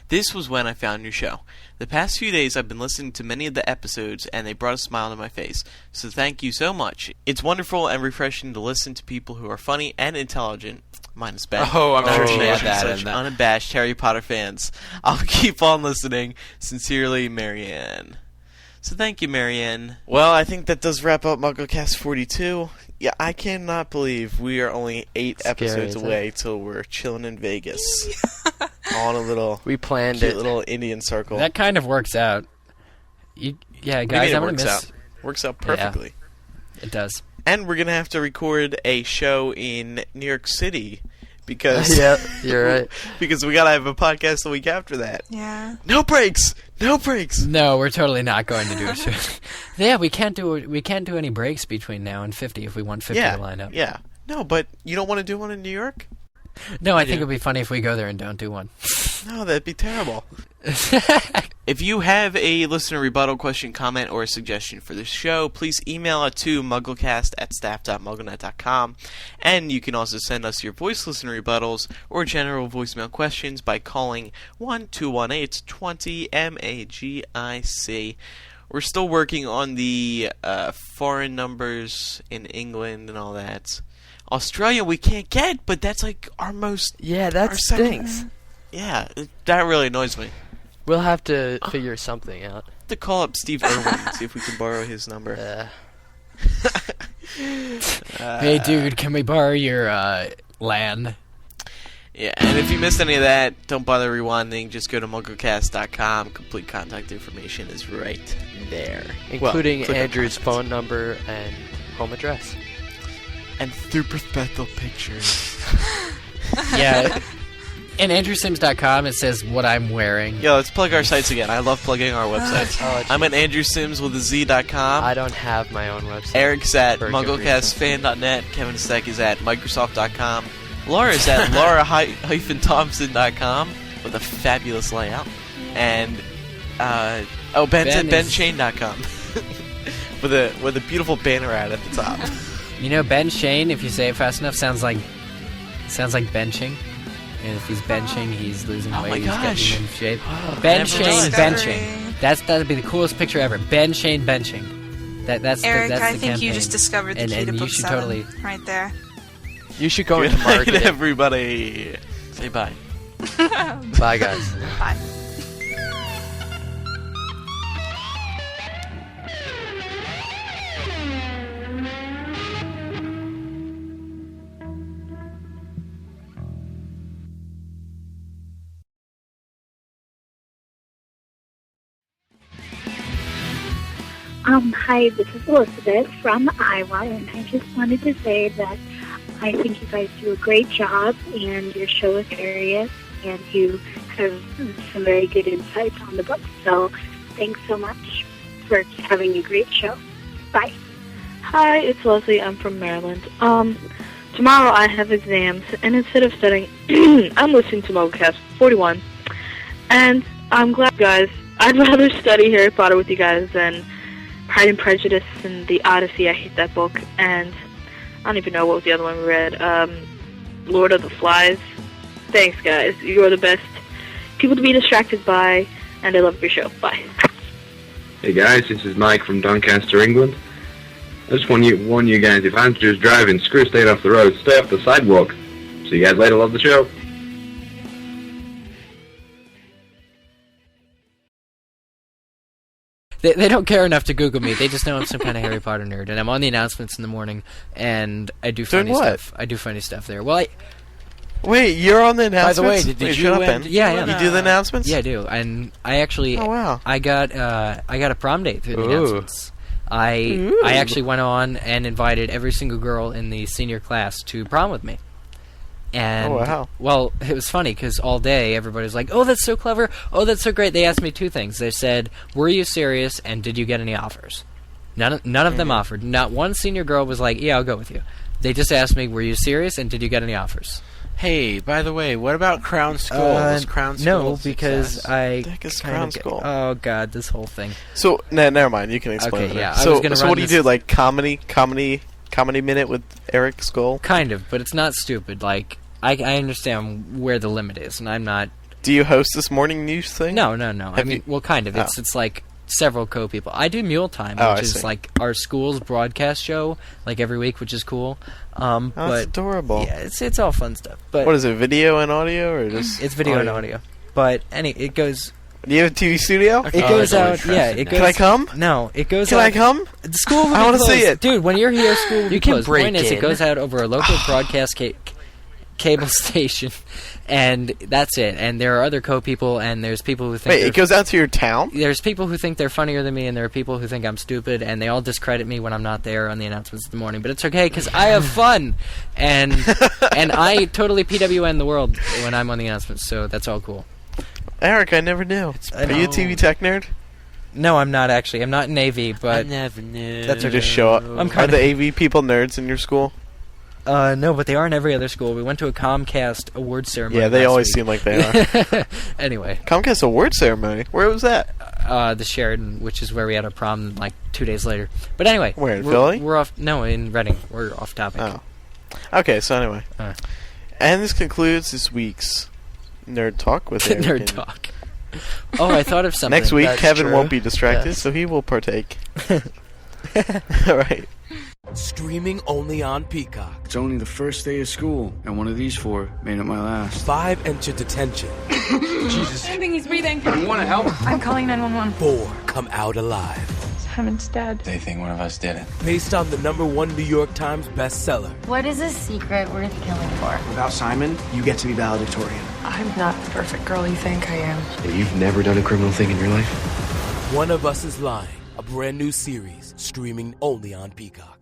This was when I found your show. The past few days I've been listening to many of the episodes, and they brought a smile to my face. So thank you so much. It's wonderful and refreshing to listen to people who are funny and intelligent. Minus Ben. Oh, I'm sure she had that such in that. unabashed Harry Potter fans. I'll keep on listening. Sincerely, Marianne. So thank you, Marianne. Well, I think that does wrap up MuggleCast 42. Yeah, I cannot believe we are only 8 episodes away till we're chilling in Vegas on a little we planned cute it. little Indian circle. That kind of works out. Yeah, guys, I'm gonna miss. Works out perfectly. Yeah, it does. And we're gonna have to record a show in New York City because yeah, you're right. Because we gotta have a podcast the week after that. Yeah. No breaks. No breaks. No, we're totally not going to do a show. Yeah, we can't do any breaks between now and 50 if we want 50 to line up. Yeah. No, but you don't want to do one in New York? No, I think it'd be funny if we go there and don't do one. No, that'd be terrible. If you have a listener rebuttal question, comment, or a suggestion for the show, please email it to mugglecast@staff.mugglenet.com. And you can also send us your voice listener rebuttals or general voicemail questions by calling 1-218-20-MAGIC. We're still working on the foreign numbers in England and all that. Australia we can't get, but that's like our most... Yeah, that stinks. Yeah, that really annoys me. We'll have to figure something out. To call up Steve Irwin and see if we can borrow his number. Hey, dude, can we borrow your LAN? Yeah, and if you missed any of that, don't bother rewinding. Just go to MuggleCast.com. Complete contact information is right there. Including Andrew's phone number and home address. And super special pictures. Yeah. And AndrewSims.com, it says what I'm wearing. Yeah, let's plug our sites again. I love plugging our websites. I'm at AndrewSims with a Z.com. I don't have my own website. Eric's at MuggleCastFan.net. Kevin Steck is at Microsoft.com. Laura's at Laura-Thompson.com with a fabulous layout. And, Ben's at BenShane.com with a beautiful banner ad at the top. You know, Ben Shane, if you say it fast enough, sounds like benching. And if he's benching, he's losing weight. He's getting in shape. Ben Shane benching. That'd be the coolest picture ever. Ben Shane benching. That's Eric, the I think campaign. you just discovered the key to book 7 right there. You should go into marketing. Good night, everybody. Say bye. Bye, guys. Bye. Hi, this is Elizabeth from Iowa, and I just wanted to say that I think you guys do a great job, and your show is hilarious, and you have some very good insights on the book. So thanks so much for having a great show. Bye. Hi, it's Leslie. I'm from Maryland. Tomorrow I have exams, and instead of studying, I'm listening to MuggleCast 41. And I'm glad, guys. I'd rather study Harry Potter with you guys than Pride and Prejudice and The Odyssey. I hate that book. And I don't even know what was the other one we read. Lord of the Flies. Thanks, guys. You're the best people to be distracted by, and I love your show. Bye. Hey, guys. This is Mike from Doncaster, England. I just want to warn you guys, if Andrew's driving, screw staying off the road. Stay off the sidewalk. See you guys later. Love the show. They don't care enough to Google me. They just know I'm some kind of Harry Potter nerd, and I'm on the announcements in the morning, and I do funny stuff. I do funny stuff there. Well, wait, you're on the announcements? By the way, did you? Yeah, You do the announcements? Yeah, I do. And I actually, I got a prom date through the announcements. I actually went on and invited every single girl in the senior class to prom with me. And, well, it was funny because all day everybody was like, oh, that's so clever. Oh, that's so great. They asked me two things. They said, were you serious and did you get any offers? None of them offered. Not one senior girl was like, yeah, I'll go with you. They just asked me, were you serious and did you get any offers? Hey, by the way, what about Crown School? Was Crown School no, because I Crown School. Oh God, this whole thing. So never mind. You can explain. Okay, yeah. So what do you do? Like comedy minute with Eric Skoll? Kind of, but it's not stupid. Like I understand where the limit is, and I'm not Do you host this morning news thing? No. I mean, well, kind of. It's like several co-people. I do Mule Time, which is like our school's broadcast show, like every week, which is cool. That's adorable. Yeah, it's all fun stuff. But what is it, video and audio, or just? It's video and audio. But it goes. Do you have a TV studio? It goes out. Yeah, it goes. Can I come? No, it goes. Can out. I come? The school. I want to see it, dude. When you're here, school will be closed. break Point is, in. it goes out over a local broadcast cable station, and that's it. And there are other co-people, and there's people who think. Wait, it goes out to your town? There's people who think they're funnier than me, and there are people who think I'm stupid, and they all discredit me when I'm not there on the announcements in the morning. But it's okay, because I have fun, and I totally PWN the world when I'm on the announcements, so that's all cool. Eric, I never knew. Are you a TV tech nerd? No, I'm not actually. I'm not an AV, but I never knew. That's you just show up. Are the AV people nerds in your school? No, but they are in every other school. We went to a Comcast award ceremony. Yeah, they last always week. seem like they are. Anyway. Comcast award ceremony? Where was that? The Sheridan, which is where we had our prom like 2 days later. But anyway. Where, in Philly? We're off. No, in Reading. We're off topic. Oh. Okay, so anyway. And this concludes this week's Nerd Talk with Eric. Nerd Talk. Oh, I thought of something. Next week, That's Kevin true. won't be distracted, Yes. so he will partake. All right. Streaming only on Peacock. It's only the first day of school, and one of these four made it my last. 5 enter detention. Jesus. I think he's breathing. You want to help? I'm calling 911. 4 come out alive. Simon's dead. They think one of us did it. Based on the #1 New York Times bestseller. What is a secret worth killing for? Without Simon, you get to be valedictorian. I'm not the perfect girl you think I am. You've never done a criminal thing in your life? One of Us is Lying. A brand new series streaming only on Peacock.